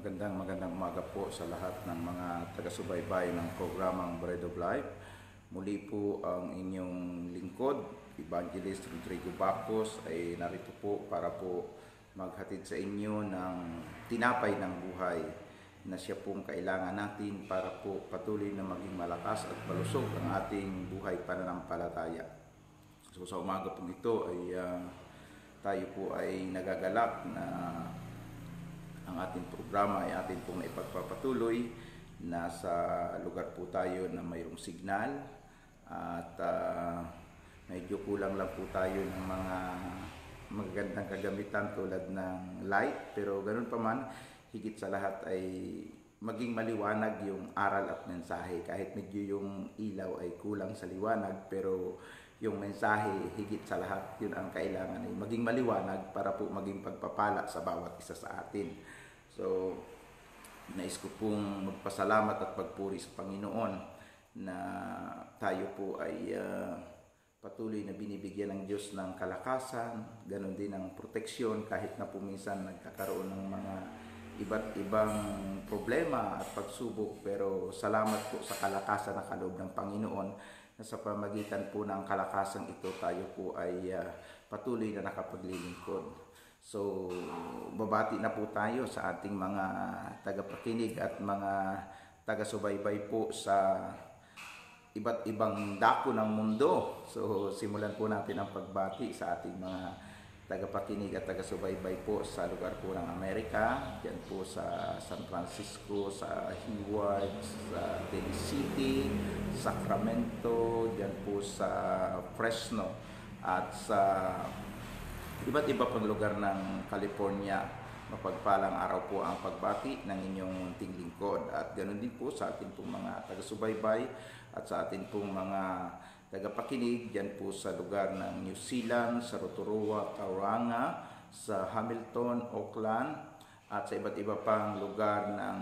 Magandang umaga po sa lahat ng mga taga-subaybay ng programang Bread of Life. Muli po ang inyong lingkod, Evangelist Rodrigo Bacos, ay narito po para po maghatid sa inyo ng tinapay ng buhay na siya pong kailangan natin para po patuloy na maging malakas at malusog ang ating buhay pananampalataya. So sa umaga po ito ay tayo po ay nagagalak na ang ating programa ay atin pong naipagpapatuloy. Nasa lugar po tayo na mayroong signal at medyo kulang lang po tayo ng mga magagandang kagamitan tulad ng light, pero ganun pa man, higit sa lahat ay maging maliwanag yung aral at mensahe. Kahit medyo yung ilaw ay kulang sa liwanag, pero yung mensahe higit sa lahat, yun ang kailangan ay maging maliwanag para po maging pagpapala sa bawat isa sa atin. So, nais ko pong magpasalamat at pagpuri sa Panginoon na tayo po ay patuloy na binibigyan ng Diyos ng kalakasan, ganon din ang proteksyon kahit na minsan nagkakaroon ng mga iba't ibang problema at pagsubok, pero salamat po sa kalakasan na kaloob ng Panginoon na sa pamagitan po ng kalakasan ito tayo po ay patuloy na nakapaglilingkod. So, babati na po tayo sa ating mga tagapakinig at mga taga-subaybay po sa iba't ibang dako ng mundo. So, simulan po natin ang pagbati sa ating mga tagapakinig at taga-subaybay po sa lugar po ng Amerika. Diyan po sa San Francisco, sa Hayward, sa Daly City, Sacramento, diyan po sa Fresno at sa iba't iba pang lugar ng California. Mapagpalang araw po ang pagbati ng inyong munting lingkod. At ganoon din po sa ating pong mga taga-subaybay at sa ating pong mga tagapakinig dyan po sa lugar ng New Zealand, sa Rotorua, Tauranga, sa Hamilton, Auckland, at sa iba't iba pang lugar ng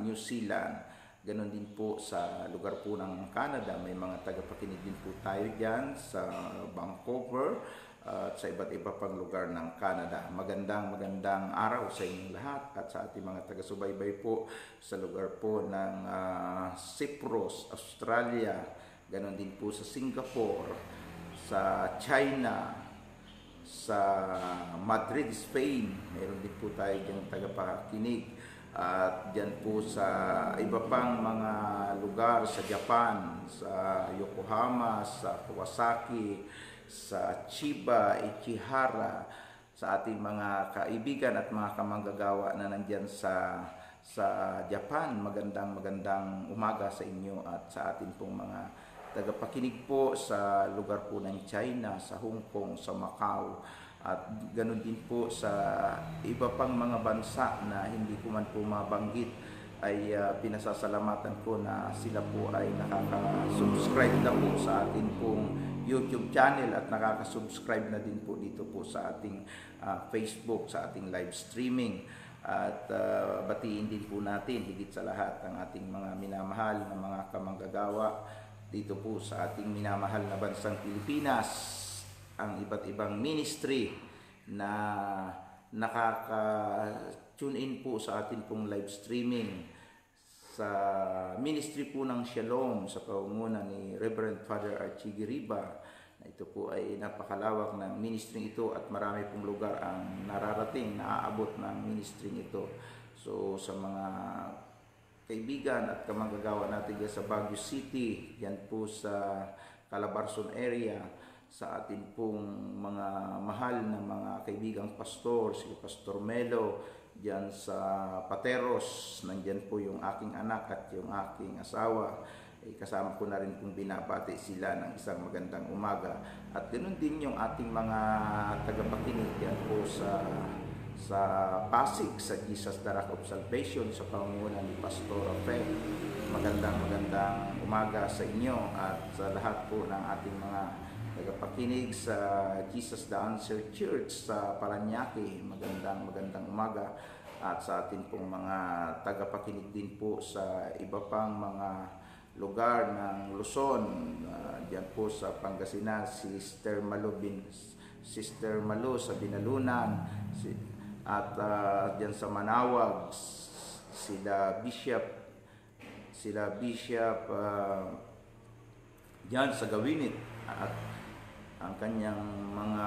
New Zealand. Ganon din po sa lugar po ng Canada, may mga tagapakinig din po tayo dyan sa Vancouver at sa iba't iba pang lugar ng Canada. Magandang araw sa inyong lahat at sa ating mga taga-subaybay po sa lugar po ng Cyprus, Australia, ganon din po sa Singapore, sa China, sa Madrid, Spain, meron din po tayo dyan tagapakinig. At dyan po sa iba pang mga lugar sa Japan, sa Yokohama, sa Kawasaki, sa Chiba, Ichihara, sa ating mga kaibigan at mga kamanggagawa na nandyan sa Japan. Magandang umaga sa inyo at sa ating pong mga tagapakinig po sa lugar po ng China, sa Hong Kong, sa Macau, at ganoon din po sa iba pang mga bansa na hindi ko man po mabanggit, ay pinasasalamatan ko na sila po ay nakaka-subscribe na po sa ating pong YouTube channel at nakaka-subscribe na din po dito po sa ating Facebook, sa ating live streaming. At batiin din po natin higit sa lahat ang ating mga minamahal na mga kamanggagawa dito po sa ating minamahal na bansang Pilipinas, ang iba't ibang ministry na nakaka-tune in po sa atin pong live streaming. Sa ministry po ng Shalom sa pangunguna ni Reverend Father Archie Giriba, na ito po ay napakalawak ng ministry ito at marami pong lugar ang nararating, naaabot ng ministry ito. So sa mga kaibigan at kamanggagawa natin dyan sa Baguio City, yan po sa Calabarzon area, sa atin pong mga mahal na mga kaibigang pastor, si Pastor Melo, diyan sa Pateros, nandyan po yung aking anak at yung aking asawa. Kasama ko na rin kung binabati sila ng isang magandang umaga. At ganoon din yung ating mga tagapakinig diyan po sa Pasig, sa Jesus the Rock of Salvation, sa pangunguna ni Pastor Rafael. Magandang umaga sa inyo at sa lahat po ng ating mga tagapakinig sa Jesus the Answer Church sa Paranaque. Magandang umaga at sa atin pong mga tagapakinig din po sa iba pang mga lugar ng Luzon, diyan po sa Pangasinan, Sister Malo sa Binalunan, at diyan sa Manawag, sila Bishop diyan sa Gawinit at ang kanyang mga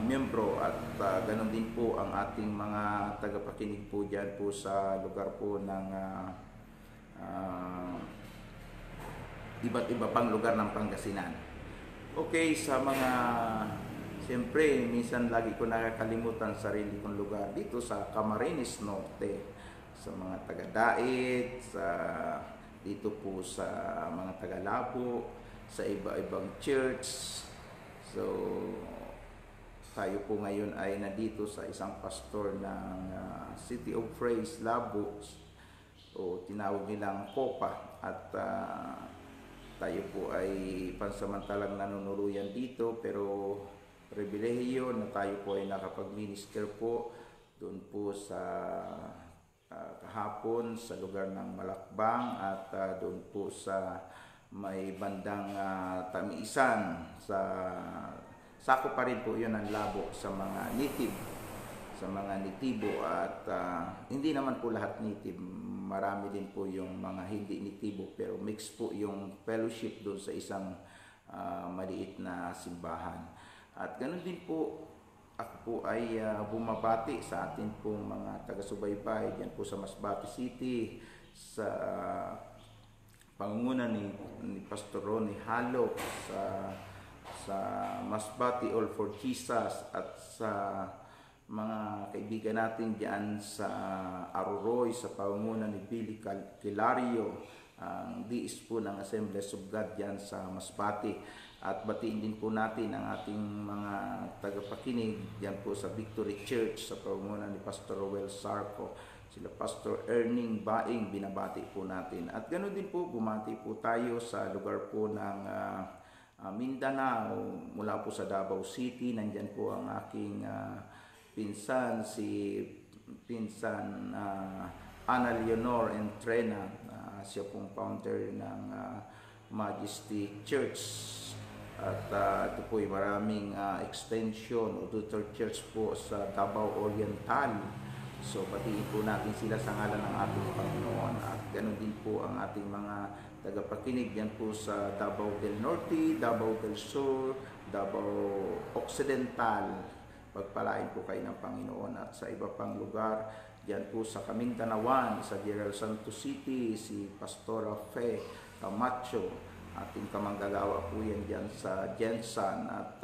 miyembro at ganon din po ang ating mga tagapakinig po diyan po sa lugar po ng iba't iba pang lugar ng Pangasinan. Okay, siyempre, minsan lagi ko nakakalimutan sarili kong lugar dito sa Camarines Norte, sa mga taga-Dait, dito po sa mga taga-Labo, sa iba-ibang church. So, tayo po ngayon ay nandito sa isang pastor ng City of Praise, Labo, o tinawag nilang COPA, at tayo po ay pansamantalang nanunuluyan dito, pero pribilehiyo na tayo po ay nakapag-minister po doon po sa kahapon sa lugar ng Malakbang at doon po sa may bandang Tamiisan, sako pa rin po yun ang Labo sa mga nitibo at hindi naman po lahat native, marami din po yung mga hindi nitibo, pero mix po yung fellowship doon sa isang maliit na simbahan. At ganoon din po, ako po ay bumabati sa atin pong mga taga-subaybay diyan po sa Masbate City, sa pangunguna ni Pastor Ronnie Halo, sa Masbate All for Jesus, at sa mga kaibigan natin diyan sa Aroroy sa pangunguna ni Billy Kilario, ang diis po ng Assemblies of God diyan sa Masbate. At batiin din po natin ang ating mga tagapakinig diyan po sa Victory Church sa pangunguna ni Pastor Roel Sarco, sila Pastor Erning Baing, binabati po natin. At ganoon din po, bumati po tayo sa lugar po ng Mindanao, mula po sa Davao City. Nandyan po ang aking pinsan, Ana Leonor Entrena. Siya pong founder ng Majesty Church. At ito po ay maraming extension o daughter church po sa Davao Oriental. So batiin po natin sila sa ngalan ng ating Panginoon. At ganoon din po ang ating mga tagapakinig yan po sa Davao del Norte, Davao del Sur, Davao Occidental. Pagpalain po kayo ng Panginoon. At sa iba pang lugar, yan po sa Camintanawan, sa General Santos City, si Pastora Fe Camacho, ating kamanggagawa po yan dyan sa Jensan, at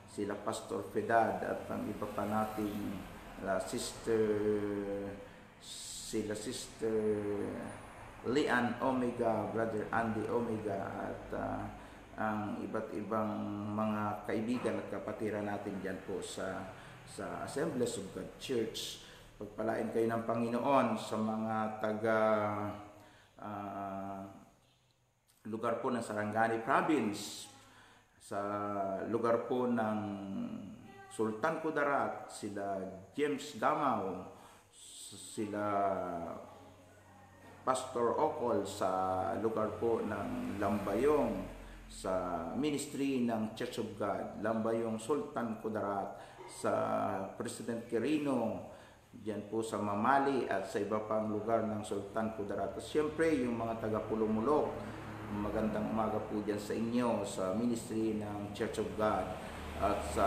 sila Pastor Fedad, at ang iba pa nating Sister Lian Omega, Brother Andy Omega, at ang iba't ibang mga kaibigan at kapatiran natin dyan po sa Assemblies of God Church. Pagpalain kayo ng Panginoon. Sa mga taga lugar po ng Sarangani Province, sa lugar po ng Sultan Kudarat, sila James Gamaw, sila Pastor Okol sa lugar po ng Lambayong, sa ministry ng Church of God, Lambayong Sultan Kudarat, sa President Quirino, diyan po sa Mamali, at sa iba pang lugar ng Sultan Kudarat. At siyempre yung mga taga Pulumulok, magandang umaga po dyan sa inyo sa ministry ng Church of God. At sa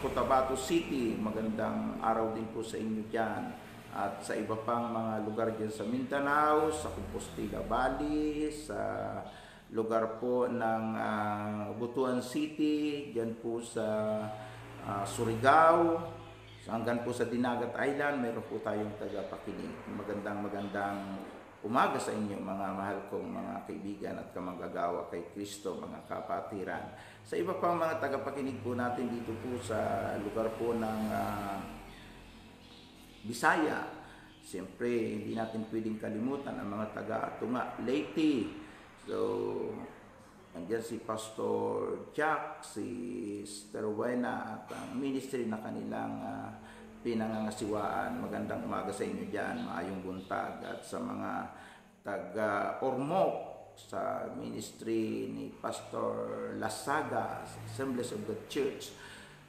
Cotabato City, magandang araw din po sa inyo dyan. At sa iba pang mga lugar dyan sa Mindanao, sa Compostela Valley, sa lugar po ng Butuan City, dyan po sa Surigao, hanggang po sa Dinagat Island, mayroon po tayong tagapakinig. Magandang umaga sa inyo, mga mahal kong mga kaibigan at kamanggagawa kay Kristo, mga kapatiran. Sa iba pang mga tagapakinig po natin dito po sa lugar po ng Bisaya, siyempre hindi natin pwedeng kalimutan ang mga taga-Tunga, Leyte. So, andyan si Pastor Jack, si Sister Wena, at ang ministry na kanilang pinangangasiwaan. Magandang umaga sa inyo dyan, maayong buntag. At sa mga taga-Ormoc, sa ministry ni Pastor Lasaga, Assemblies of God Church,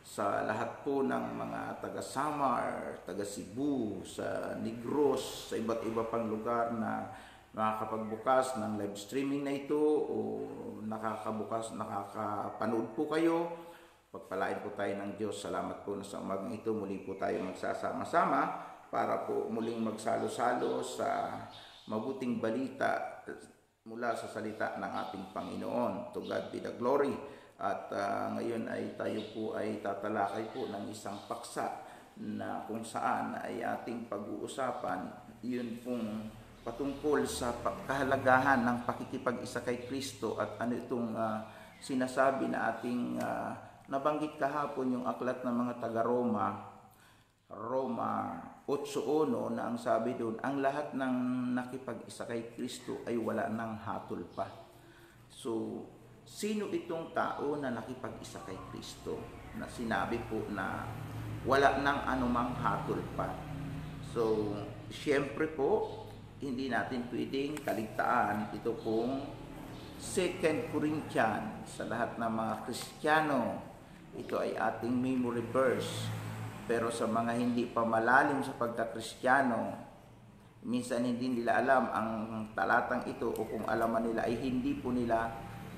sa lahat po ng mga taga Samar, taga Cebu, sa Negros, sa iba't iba pang lugar na nakakapagbukas ng live streaming na ito o nakakapanood po kayo. Pagpalain po tayo ng Diyos. Salamat po na sa umagang ito muli po tayo magsasama-sama para po muling magsalo-salo sa mabuting balita mula sa salita ng ating Panginoon. To God be the glory. At ngayon ay tayo po ay tatalakay po ng isang paksa na kung saan ay ating pag-uusapan. Yun pong patungkol sa kahalagahan ng pakikipag-isa kay Kristo at ano itong sinasabi na ating nabanggit kahapon, yung aklat ng mga taga-Roma, Roma 8:1, na ang sabi doon, ang lahat ng nakipag-isa kay Kristo ay wala ng hatol pa. So, sino itong tao na nakipag-isa kay Kristo na sinabi po na wala ng anumang hatol pa? So, siyempre po, hindi natin pwedeng kaligtaan ito pong 2 Corinthians sa lahat ng mga Kristiyano. Ito ay ating memory verse. Pero sa mga hindi pa malalim sa pagka-Kristiyano, minsan hindi nila alam ang talatang ito o kung alaman nila ay hindi po nila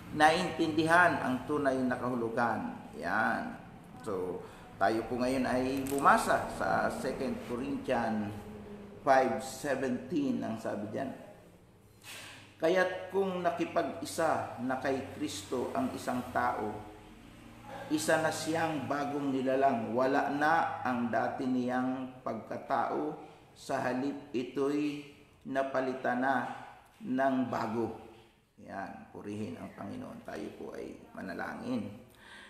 naintindihan ang tunay na kahulugan. Yan. So, tayo po ngayon ay bumasa sa 2 Corinthians 5:17 ang sabi diyan. Kaya't kung nakipag-isa na kay Kristo ang isang tao, isa na siyang bagong nilalang, wala na ang dati niyang pagkatao, sa halip ito'y napalitan na ng bago. Yan, purihin ang Panginoon. Tayo po ay manalangin.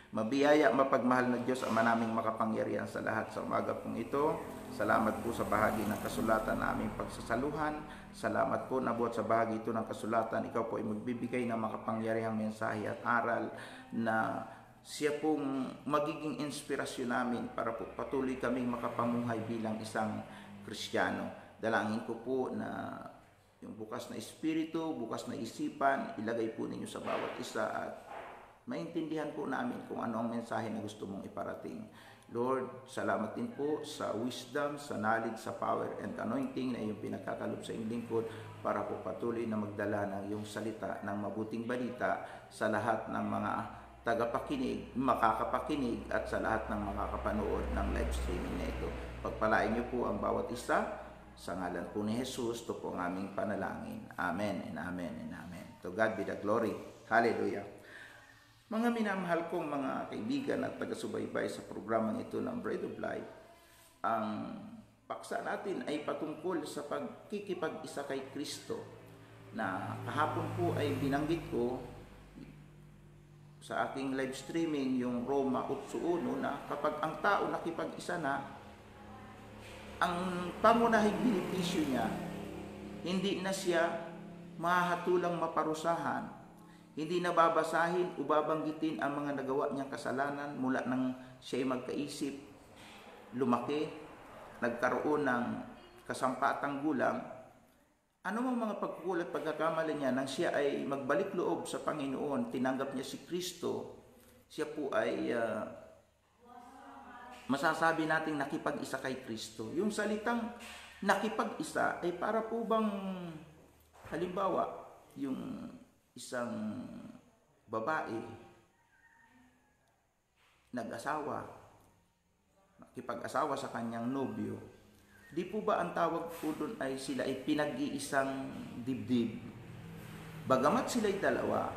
Mabiyaya, mapagmahal na Diyos, Ama naming makapangyarihan sa lahat, sa umaga pong ito. Salamat po sa bahagi ng kasulatan na aming pagsasaluhan. Salamat po na buhat sa bahagi ito ng kasulatan, ikaw po ay magbibigay ng makapangyarihang mensahe at aral na siya pong magiging inspirasyon namin para po patuloy kaming makapamuhay bilang isang Kristiyano. Dalangin ko po na yung bukas na espiritu, bukas na isipan, ilagay po ninyo sa bawat isa at maintindihan po namin kung ano ang mensahe na gusto mong iparating. Lord, salamat din po sa wisdom, sa knowledge, sa power and anointing na iyong pinagkakalob sa iyong lingkod para po patuloy na magdala ng iyong salita ng mabuting balita sa lahat ng mga tagapakinig, makakapakinig at sa lahat ng makakapanood ng live streaming na ito. Pagpalain niyo po ang bawat isa sa ngalan po ni Jesus. Ito po ang aming panalangin. Amen and amen and amen. To God be the glory. Hallelujah. Mga minamahal kong mga kaibigan at taga-subaybay sa programang ito ng Bread of Life, ang paksa natin ay patungkol sa pagkikipag-isa kay Kristo na kahapon po ay binanggit ko sa aking live streaming yung Roma 8:1 na kapag ang tao nakipag-isa na, ang pangunahing benepisyo niya, hindi na siya mahatulang maparusahan. Hindi na babasahin o babanggitin ang mga nagawa niyang kasalanan mula nang siya'y magkaisip, lumaki, nagkaroon ng kasampatang gulang. Ano mang mga pagkukulat, pagkakamali niya nang siya ay magbalik loob sa Panginoon, tinanggap niya si Kristo, siya po ay masasabi nating nakipag-isa kay Kristo. Yung salitang nakipag-isa ay para po bang halimbawa yung isang babae nag-asawa, nakipag-asawa sa kanyang nobyo, di po ba ang tawag po doon ay sila ay pinag-iisang dibdib? Bagamat sila'y dalawa,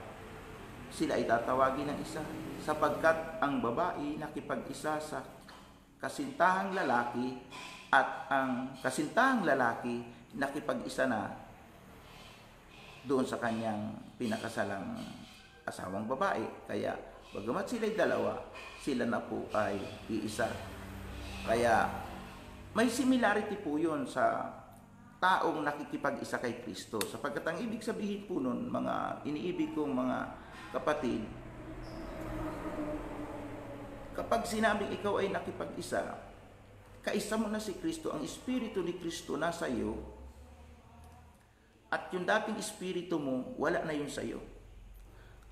sila ay tatawagin ng isa, sapagkat ang babae nakipag-isa sa kasintahang lalaki at ang kasintahang lalaki nakipag-isa na doon sa kanyang pinakasalang asawang babae. Kaya bagamat sila'y dalawa, sila na po ay iisa. Kaya may similarity po yun sa taong nakikipag-isa kay Kristo. Sapagkat ang ibig sabihin po nun, mga iniibig kong mga kapatid, kapag sinabing ikaw ay nakipag-isa, kaisa mo na si Kristo, ang Espiritu ni Kristo nasa iyo, at yung dating espiritu mo, wala na yun sa iyo.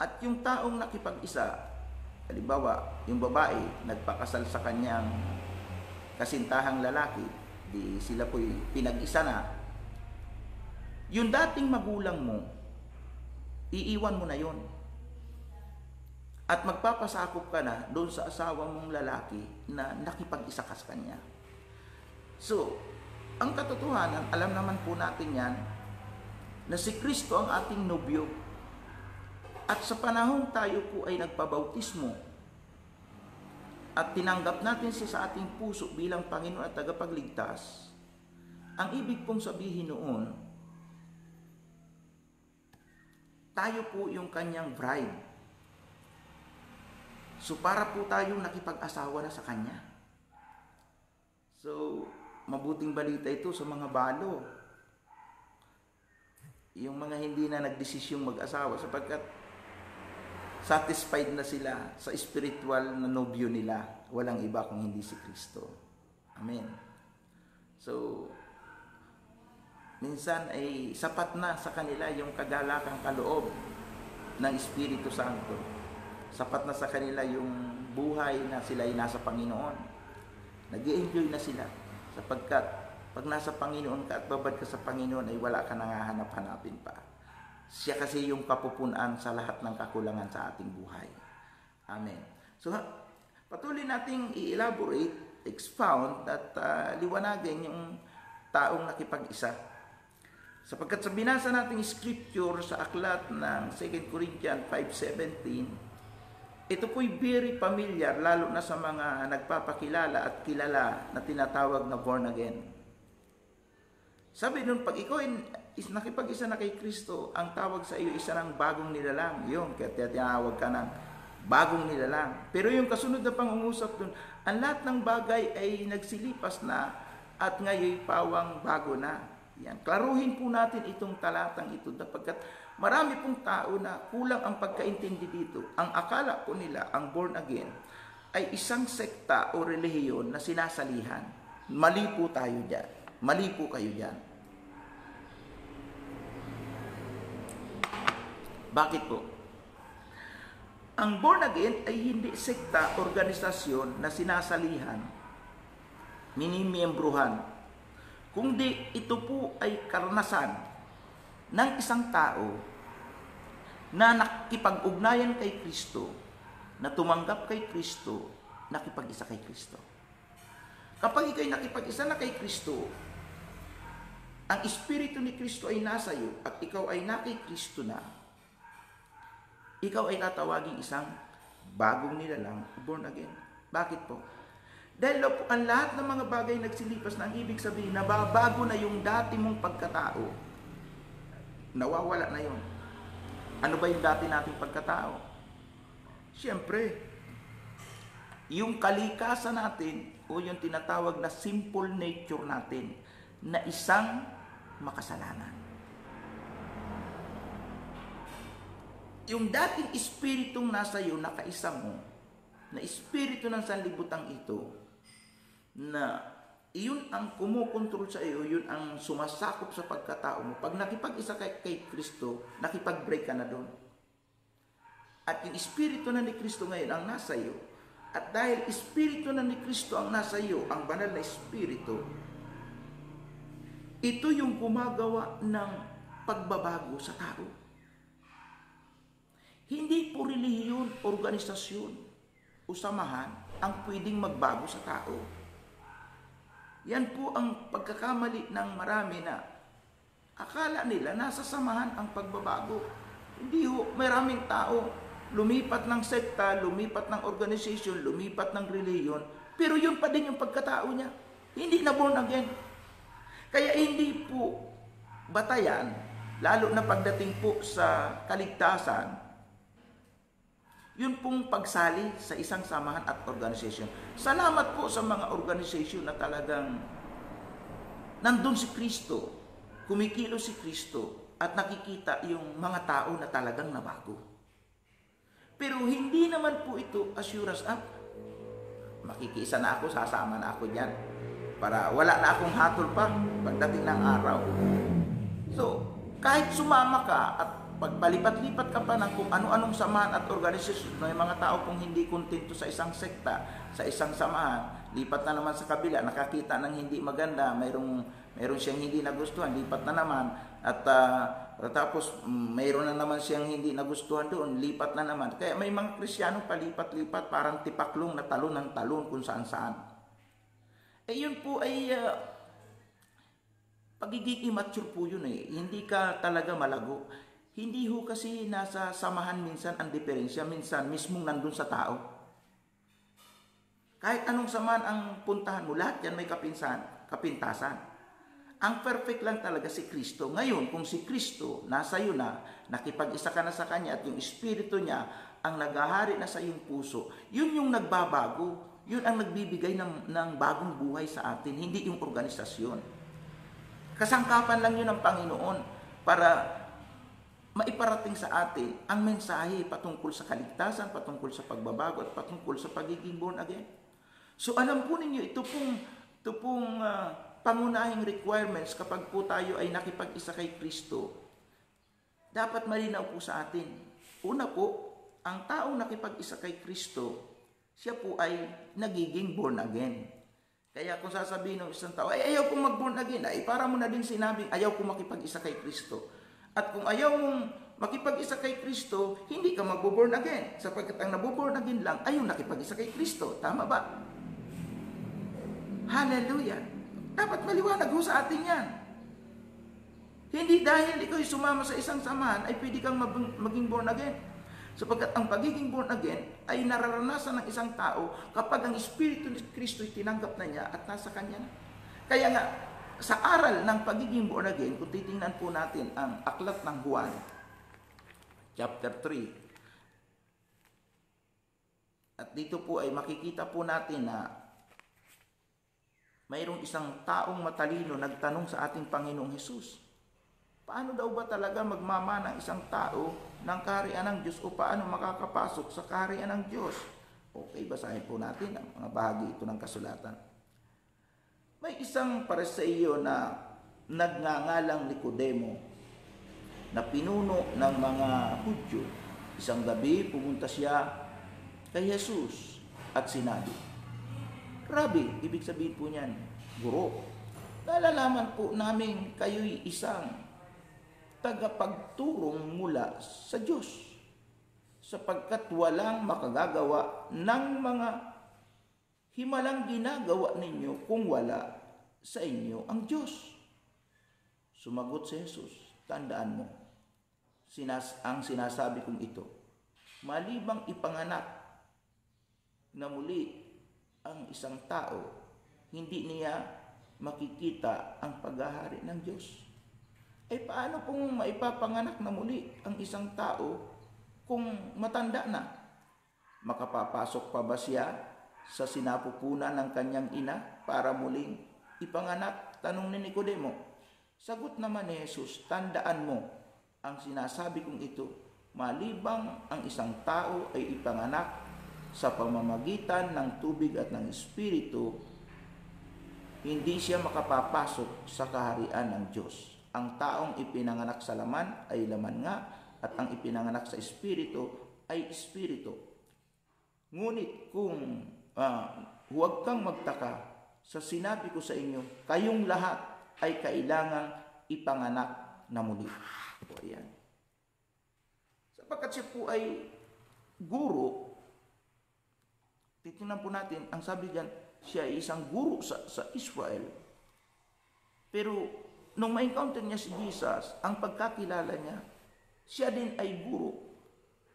At yung taong nakipag-isa, Halimbawa, yung babae nagpakasal sa kanyang kasintahang lalaki, di sila po'y pinag-isa na. Yung dating magulang mo, iiwan mo na yon. At magpapasakop ka na doon sa asawa mong lalaki na nakipag-isa ka sa kanya. So, ang katotohanan, alam naman po natin yan, na si Kristo ang ating nobyo. At sa panahong tayo po ay nagpabautismo at tinanggap natin siya sa ating puso bilang Panginoon at tagapagligtas, ang ibig pong sabihin noon, tayo po yung kanyang bride. So para po tayong nakipag-asawa na sa kanya. So, mabuting balita ito sa mga balo. Yung mga hindi na nagdesisyong mag-asawa sapagkat satisfied na sila sa spiritual na nobyo nila. Walang iba kung hindi si Kristo. Amen. So, minsan ay sapat na sa kanila yung kagalakang kaloob ng Espiritu Santo. Sapat na sa kanila yung buhay na sila ay nasa Panginoon. Nag-i-enjoy na sila sapagkat pag nasa Panginoon ka at babad ka sa Panginoon ay wala ka nangahanap-hanapin pa. Siya kasi yung kapupunan sa lahat ng kakulangan sa ating buhay. Amen. So, patuloy nating i-elaborate, expound, at liwanagin yung taong nakipag-isa. Sapagkat sa binasa nating scripture sa aklat ng 2 Corinthians 5:17, ito po'y very familiar, lalo na sa mga nagpapakilala at kilala na tinatawag na born again. Sabi nun, pag ikaw is nakipag-isa na kay Kristo, ang tawag sa iyo isa ng bagong nilalang. Yun, kaya tinawag ka ng bagong nilalang. Pero yung kasunod na pangungusap dun, ang lahat ng bagay ay nagsilipas na at ngayon pawang bago na. Yan. Klaruhin po natin itong talatang ito sapagkat marami pong tao na kulang ang pagkaintindi dito. Ang akala po nila, ang born again, ay isang sekta o relihiyon na sinasalihan. Mali po tayo dyan. Mali po kayo dyan. Bakit po? Ang born again ay hindi sekta, organisasyon na sinasalihan, minimiyembruhan. Kundi ito po ay karanasan ng isang tao na nakipag-ugnayan kay Kristo, na tumanggap kay Kristo, nakipag-isa kay Kristo. Kapag ikaw'y nakipag-isa na kay Kristo, ang Espiritu ni Kristo ay nasa iyo at ikaw ay na kay Kristo na, ikaw ay tatawaging isang bagong nilalang, born again. Bakit po? Dahil po, ang lahat ng mga bagay nagsilipas na ang ibig sabihin, nababago na yung dati mong pagkatao. Nawawala na yun. Ano ba yung dati nating pagkatao? Siyempre, yung kalikasan natin o yung tinatawag na simple nature natin na isang makasalanan. Yung dating espiritong nasa iyo, nakaisa mo, na espiritu ng sanlibutan ito, na iyon ang kumukontrol sa iyo, yun ang sumasakop sa pagkatao mo. Pag nakipag-isa kay Kristo, nakipag-break ka na doon. At yung espiritu na ni Kristo ngayon ang nasa iyo, at dahil espiritu na ni Kristo ang nasa iyo, ang banal na espiritu, ito yung gumagawa ng pagbabago sa tao. Hindi po relihiyon, organisasyon o samahan ang pwedeng magbago sa tao. Yan po ang pagkakamali ng marami na akala nila nasa samahan ang pagbabago. Hindi ho, maraming tao lumipat ng sekta, lumipat ng organization, lumipat ng relihiyon, pero yun pa din yung pagkatao niya. Hindi na born again. Kaya hindi po batayan, lalo na pagdating po sa kaligtasan, yun pong pagsali sa isang samahan at organization. Salamat po sa mga organization na talagang nandun si Kristo, kumikilos si Kristo, at nakikita yung mga tao na talagang nabago. Pero hindi naman po ito assurance, makikiisa na ako, sasama na ako dyan, para wala na akong hatol pa pagdating ng araw. So, kahit sumama ka at pagpalipat-lipat ka pa ng kung ano-anong samahan at organisasyon, may mga tao kung hindi kontento sa isang sekta, sa isang samahan, lipat na naman sa kabila, nakakita ng hindi maganda, mayroon siyang hindi nagustuhan, lipat na naman, at tapos mayroon na naman siyang hindi nagustuhan doon, lipat na naman. Kaya may mga Kristiyano palipat-lipat, parang tipaklong na talon ng talon kung saan-saan. Yun po ay pagiging immature po yun Hindi ka talaga malago. Hindi ho kasi nasa samahan minsan ang diferensya, minsan mismong nandun sa tao. Kahit anong samahan ang puntahan mo, lahat yan may kapintasan. Ang perfect lang talaga si Kristo. Ngayon, kung si Kristo nasa iyo na, nakipag-isa ka na sa Kanya at yung Espiritu niya ang naghahari na sa iyong puso, yun yung nagbabago. Yun ang nagbibigay ng bagong buhay sa atin, hindi yung organisasyon. Kasangkapan lang yun ng Panginoon para maiparating sa atin ang mensahe patungkol sa kaligtasan, patungkol sa pagbabago at patungkol sa pagiging born again. So alam po ninyo, ito pong pangunahing requirements kapag po tayo ay nakipag-isa kay Kristo. Dapat malinaw po sa atin. Una po, ang taong nakipag-isa kay Kristo, siya po ay nagiging born again. Kaya kung sasabihin ng isang tao, ay ayaw kong mag-born again, ay para mo na din sinabing, ayaw kong makipag-isa kay Kristo. At kung ayaw mong makipag-isa kay Kristo, hindi ka mag-born again. Sapagkat ang nabuborn again lang ay yung nakipag-isa kay Kristo. Tama ba? Hallelujah! Dapat maliwanag ho sa atin yan. Hindi dahil ikaw sumama sa isang samahan, ay pwede kang maging born again. Sapagkat ang pagiging born again ay nararanasan ng isang tao kapag ang Espiritu ni Kristo ay tinanggap na niya at nasa kanya na. Kaya nga, sa aral ng pagiging born again, kung titingnan po natin ang aklat ng Juan, chapter 3, at dito po ay makikita po natin na mayroong isang taong matalino nagtanong sa ating Panginoong Hesus, paano daw ba talaga magmamana ang isang tao ng kaharian ng Diyos o paano makakapasok sa kaharian ng Diyos? Okay, basahin po natin ang mga bahagi ito ng kasulatan. May isang Pariseo na nagngangalang Nicodemo na pinuno ng mga Hudyo. Isang gabi pumunta siya kay Jesus at sinabi, Rabi, ibig sabihin po niyan, Guro, nalalaman po namin kayo'y isang tagapagturong mula sa Diyos, sapagkat walang makagagawa ng mga himalang ginagawa ninyo kung wala sa inyo ang Diyos. Sumagot si Jesus, tandaan mo, ang sinasabi kong ito, malibang ipanganak na muli ang isang tao, hindi niya makikita ang paghahari ng Diyos. Ay paano pong maipapanganak na muli ang isang tao kung matanda na? Makapapasok pa ba siya sa sinapupunan ng kanyang ina para muling ipanganak? Tanong ni Nicodemo. Sagot naman ni Jesus, tandaan mo ang sinasabi kong ito, malibang ang isang tao ay ipanganak sa pamamagitan ng tubig at ng Espiritu, hindi siya makapapasok sa kaharian ng Diyos. Ang taong ipinanganak sa laman ay laman nga, at ang ipinanganak sa Espiritu ay Espiritu. Ngunit kung huwag kang magtaka sa sinabi ko sa inyo, kayong lahat ay kailangang ipanganak na muli. O ayan. Sapagkat siya po ay guro, titingnan po natin, ang sabi diyan, siya ay isang guro sa Israel. Pero nung ma-encounter niya si Jesus, ang pagkakilala niya, siya din ay guro,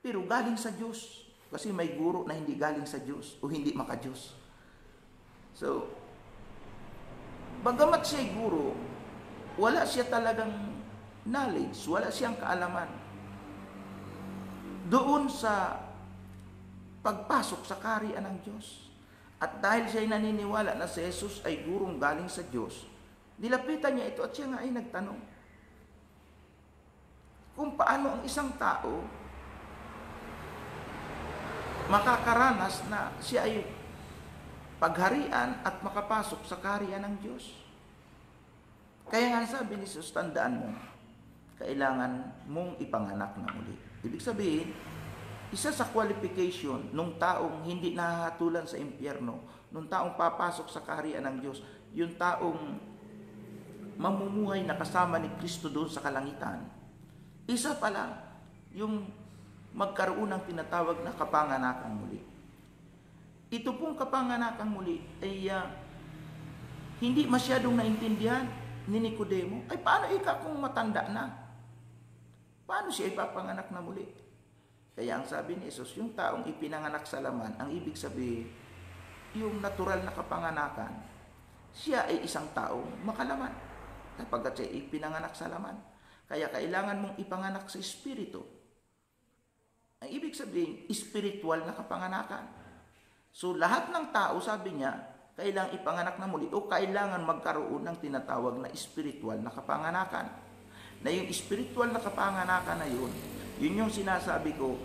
pero galing sa Diyos. Kasi may guro na hindi galing sa Diyos o hindi maka-Diyos. So, bagamat siya ay guro, wala siya talagang knowledge, wala siyang kaalaman doon sa pagpasok sa kaharian ng Diyos. At dahil siya ay naniniwala na si Jesus ay gurong galing sa Diyos, nilapitan niya ito at siya nga ay nagtanong kung paano ang isang tao makakaranas na siya ay pagharian at makapasok sa kaharian ng Diyos. Kaya nga sabi ni Jesus, tandaan mo, kailangan mong ipanganak na muli. Ibig sabihin, isa sa qualification nung taong hindi nahahatulan sa impyerno, nung taong papasok sa kaharian ng Diyos, yung taong mamumuhay na kasama ni Kristo doon sa kalangitan, isa pa lang yung magkaroon ng tinatawag na kapanganakang muli. Ito pong kapanganakang muli ay hindi masyadong naintindihan ni Nicodemo. Ay paano kung matanda na? Paano siya ipapanganak na muli? Kaya ang sabi ni Jesus, yung taong ipinanganak sa laman, ang ibig sabihin, yung natural na kapanganakan, siya ay isang taong makalaman. Kapag siya ipinanganak sa laman. Kaya kailangan mong ipanganak sa Espiritu. Ang ibig sabihin, spiritual na kapanganakan. So lahat ng tao, sabi niya, kailangan ipanganak na muli o kailangan magkaroon ng tinatawag na spiritual na kapanganakan. Na yung spiritual na kapanganakan na yun yung sinasabi ko,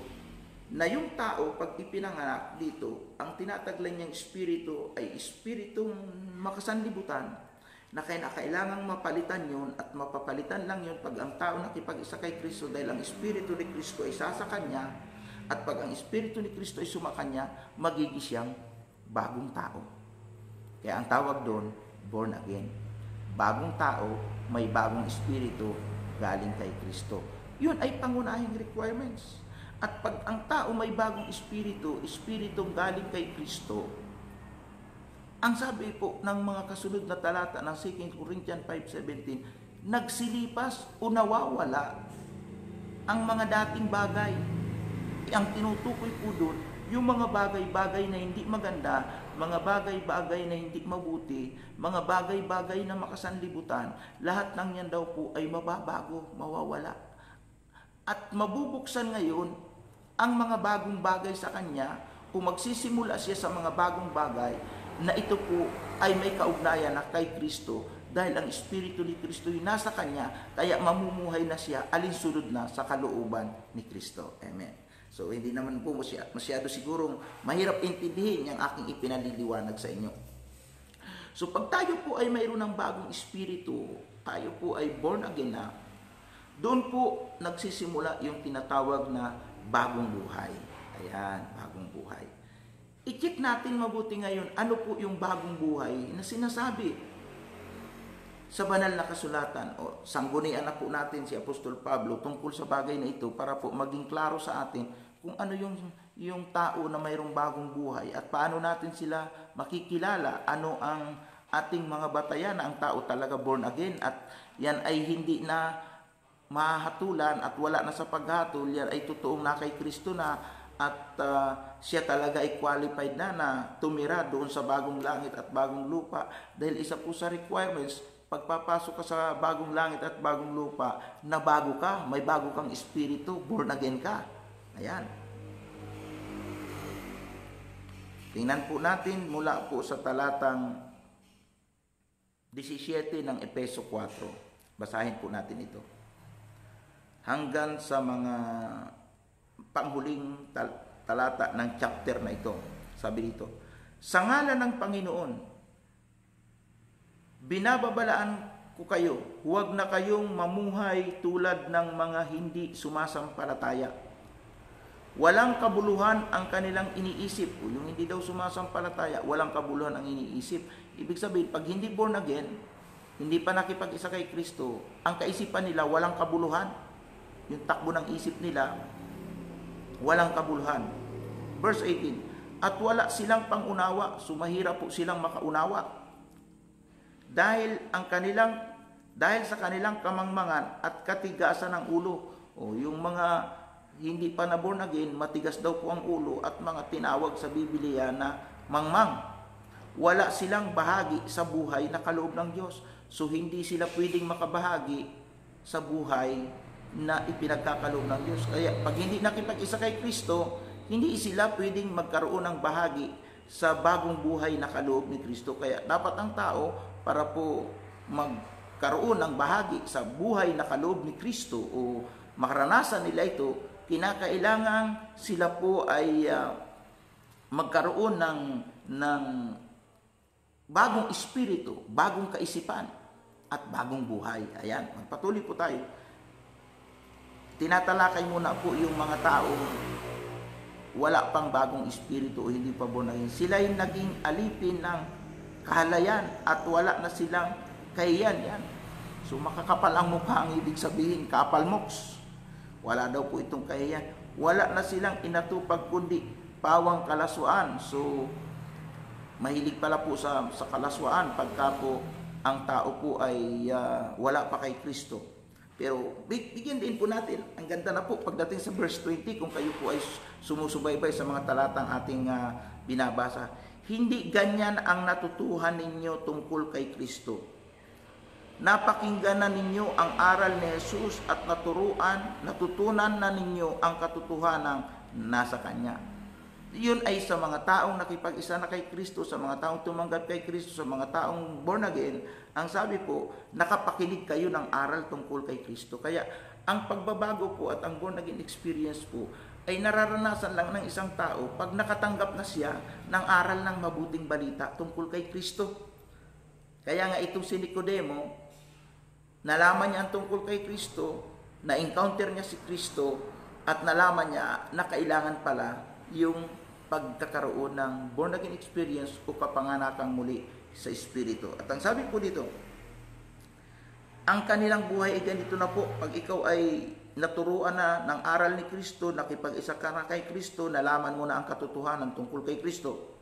na yung tao pag ipinanganak dito, ang tinataglan niyang espiritu ay espiritong makasanlibutan na kailangang mapalitan yun at mapapalitan lang yun pag ang tao nakipag-isa kay Kristo dahil ang espiritu ni Kristo ay isa sa kanya at pag ang espiritu ni Kristo ay sumakanya, magiging siyang bagong tao. Kaya ang tawag doon, born again. Bagong tao, may bagong espiritu galing kay Kristo. Yun ay pangunahing requirements. At pag ang tao may bagong espiritu, espiritong galing kay Kristo, ang sabi po ng mga kasunod na talata ng 2 Corinthians 5:17, nagsilipas o nawawala ang mga dating bagay. Ang tinutukoy po doon, yung mga bagay-bagay na hindi maganda, mga bagay-bagay na hindi mabuti, mga bagay-bagay na makasanlibutan, lahat ng yan daw po ay mababago, mawawala. At mabubuksan ngayon ang mga bagong bagay sa kanya o magsisimula siya sa mga bagong bagay na ito po ay may kaugnayan na kay Kristo dahil ang Espiritu ni Kristo ay nasa kanya, kaya mamumuhay na siya alinsunod na sa kalooban ni Kristo. Amen. So hindi naman po masyado sigurong mahirap intindihin yung aking ipinaliliwanag sa inyo. So pag tayo po ay mayroon ng bagong espiritu, tayo po ay born again na, doon po nagsisimula yung tinatawag na bagong buhay. Ayan, bagong buhay. I-check natin mabuti ngayon, ano po yung bagong buhay na sinasabi sa banal na kasulatan. O sanggunian na po natin si Apostol Pablo tungkol sa bagay na ito para po maging klaro sa atin kung ano yung tao na mayroong bagong buhay at paano natin sila makikilala, ano ang ating mga batayan na ang tao talaga born again at yan ay hindi na mahatulan at wala na sa paghatol, yan ay totoong na kay Kristo na at siya talaga ay qualified na tumira doon sa bagong langit at bagong lupa. Dahil isa po sa requirements, pagpapasok ka sa bagong langit at bagong lupa, na bago ka, may bago kang espiritu, born again ka. Ayan. Tingnan po natin mula po sa talatang 17 ng Efeso 4. Basahin po natin ito. Hanggang sa mga panghuling talata ng chapter na ito. Sabi dito, sa ngalan ng Panginoon, binababalaan ko kayo, huwag na kayong mamuhay tulad ng mga hindi sumasampalataya. Walang kabuluhan ang kanilang iniisip. O yung hindi daw sumasampalataya, walang kabuluhan ang iniisip. Ibig sabihin, pag hindi born again, hindi pa nakipag-isa kay Kristo, ang kaisipan nila walang kabuluhan. Yung takbo ng isip nila, walang kabuluhan. Verse 18, at wala silang pangunawa, sumahira po silang makaunawa. Dahil sa kanilang kamangmangan at katigasan ng ulo. O yung mga hindi pa na born again, matigas daw po ang ulo at mga tinawag sa Biblia na mangmang. Wala silang bahagi sa buhay na kaloob ng Diyos. So hindi sila pwedeng makabahagi sa buhay na ipinagkakaloob ng Diyos. Kaya pag hindi nakipag-isa kay Kristo, hindi sila pwedeng magkaroon ng bahagi sa bagong buhay na kaloob ni Kristo. Kaya dapat ang tao, para po magkaroon ng bahagi sa buhay na kaloob ni Kristo o makaranasan nila ito, kinakailangan sila po ay magkaroon ng bagong espiritu, bagong kaisipan at bagong buhay. Ayan, magpatuloy po tayo. tinatalakay muna po yung mga taong wala pang bagong espiritu o hindi pa born again. Sila yung naging alipin ng kahalayan at wala na silang kahiyan. Yan. So makakapal ang mukha ang ibig sabihin, kapal moks. Wala daw po itong kahiyan. Wala na silang inatupag kundi pawang kalaswaan. So mahilig pala po sa kalaswaan pagka po ang tao po ay wala pa kay Kristo. Pero bigyan din po natin, ang ganda na po pagdating sa verse 20, kung kayo po ay sumusubaybay sa mga talatang ating binabasa. Hindi ganyan ang natutuhan ninyo tungkol kay Kristo. Napakinggan na ninyo ang aral ni Jesus at natutunan na ninyo ang katotohanan nasa Kanya. Yun ay sa mga taong nakipag-isa na kay Kristo, sa mga taong tumanggap kay Kristo, sa mga taong born again. Ang sabi po, nakapakinig kayo ng aral tungkol kay Kristo. Kaya ang pagbabago po at ang born again experience po ay nararanasan lang ng isang tao pag nakatanggap na siya ng aral ng mabuting balita tungkol kay Kristo. Kaya nga itong si Nicodemo, nalaman niya ang tungkol kay Kristo, na-encounter niya si Kristo, at nalaman niya na kailangan pala yung pagkakaroon ng born again experience o kapanganakang muli sa Espiritu. At ang sabi po dito, ang kanilang buhay ay ganito na po. Pag ikaw ay naturuan na ng aral ni Kristo, nakipag-isa ka na kay Kristo, nalaman mo na ang katotohanan tungkol kay Kristo,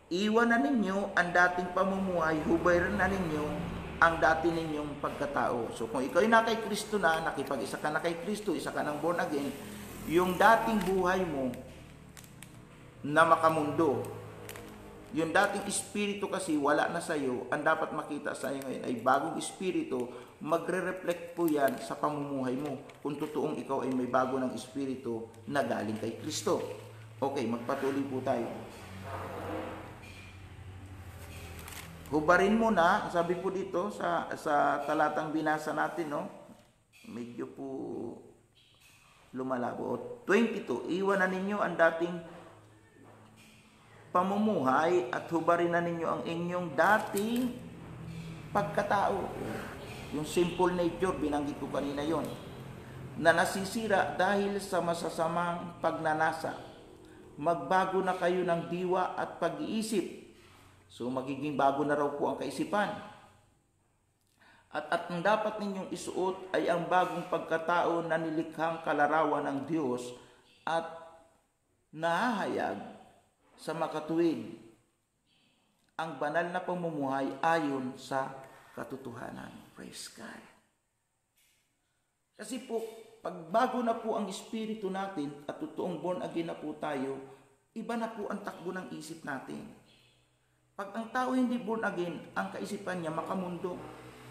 iwan na ninyo ang dating pamumuhay, hubayan na ninyo ang dati ninyong pagkatao. So kung ikaw ay na kay Kristo na, nakipag-isa ka na kay Kristo, isa ka ng born again, yung dating buhay mo na makamundo, yung dating espiritu kasi wala na sa iyo, ang dapat makita sa iyo ngayon ay bagong espiritu. Magre-reflect po yan sa pamumuhay mo kung totoong ikaw ay may bago ng espiritu na galing kay Kristo. Okay, magpatuloy po tayo. Hubarin mo na, sabi po dito sa talatang binasa natin, no? Medyo po lumalabo. 22, iwan na ninyo ang dating pamumuhay at hubarin na ninyo ang inyong dating pagkatao. Yung simple nature, binanggit ko kanina yon, na nasisira dahil sa masasamang pagnanasa. Magbago na kayo ng diwa at pag-iisip. So magiging bago na raw po ang kaisipan. At ang dapat ninyong isuot ay ang bagong pagkatao na nilikhang kalarawan ng Diyos at nahahayag sa makatuwid ang banal na pamumuhay ayon sa katotohanan. Praise God. Kasi po, pag bago na po ang espiritu natin at totoong born again na po tayo, iba na po ang takbo ng isip natin. Pag ang tao hindi born again, ang kaisipan niya makamundo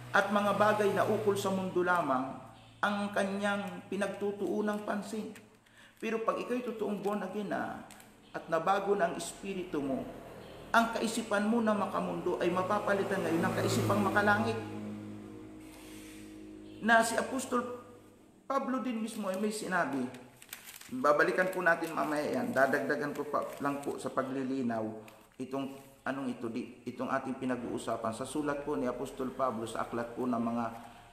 at mga bagay na ukol sa mundo lamang ang kanyang pinagtutuunang pansin. Pero pag ikaw'y totoong born again na at nabago na ang espiritu mo, ang kaisipan mo na makamundo ay mapapalitan ngayon ng kaisipang makalangit. Na si Apostol Pablo din mismo ay may sinabi, babalikan po natin mamaya yan, dadagdagan ko pa lang po sa paglilinaw itong itong ating pinag-uusapan sa sulat po ni Apostol Pablo sa aklat po ng mga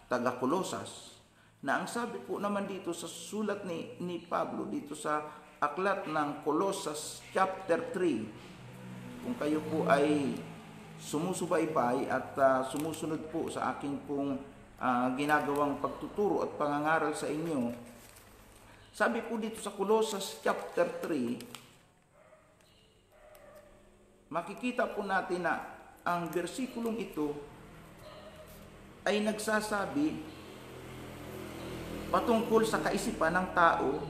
taga-Kolosas, na ang sabi po naman dito sa sulat ni Pablo dito sa aklat ng Kolosas chapter 3, kung kayo po ay sumusubaybay at sumusunod po sa aking pong ginagawang pagtuturo at pangangaral sa inyo, sabi po dito sa Kolosas chapter 3, makikita po natin na ang bersikulong ito ay nagsasabi patungkol sa kaisipan ng tao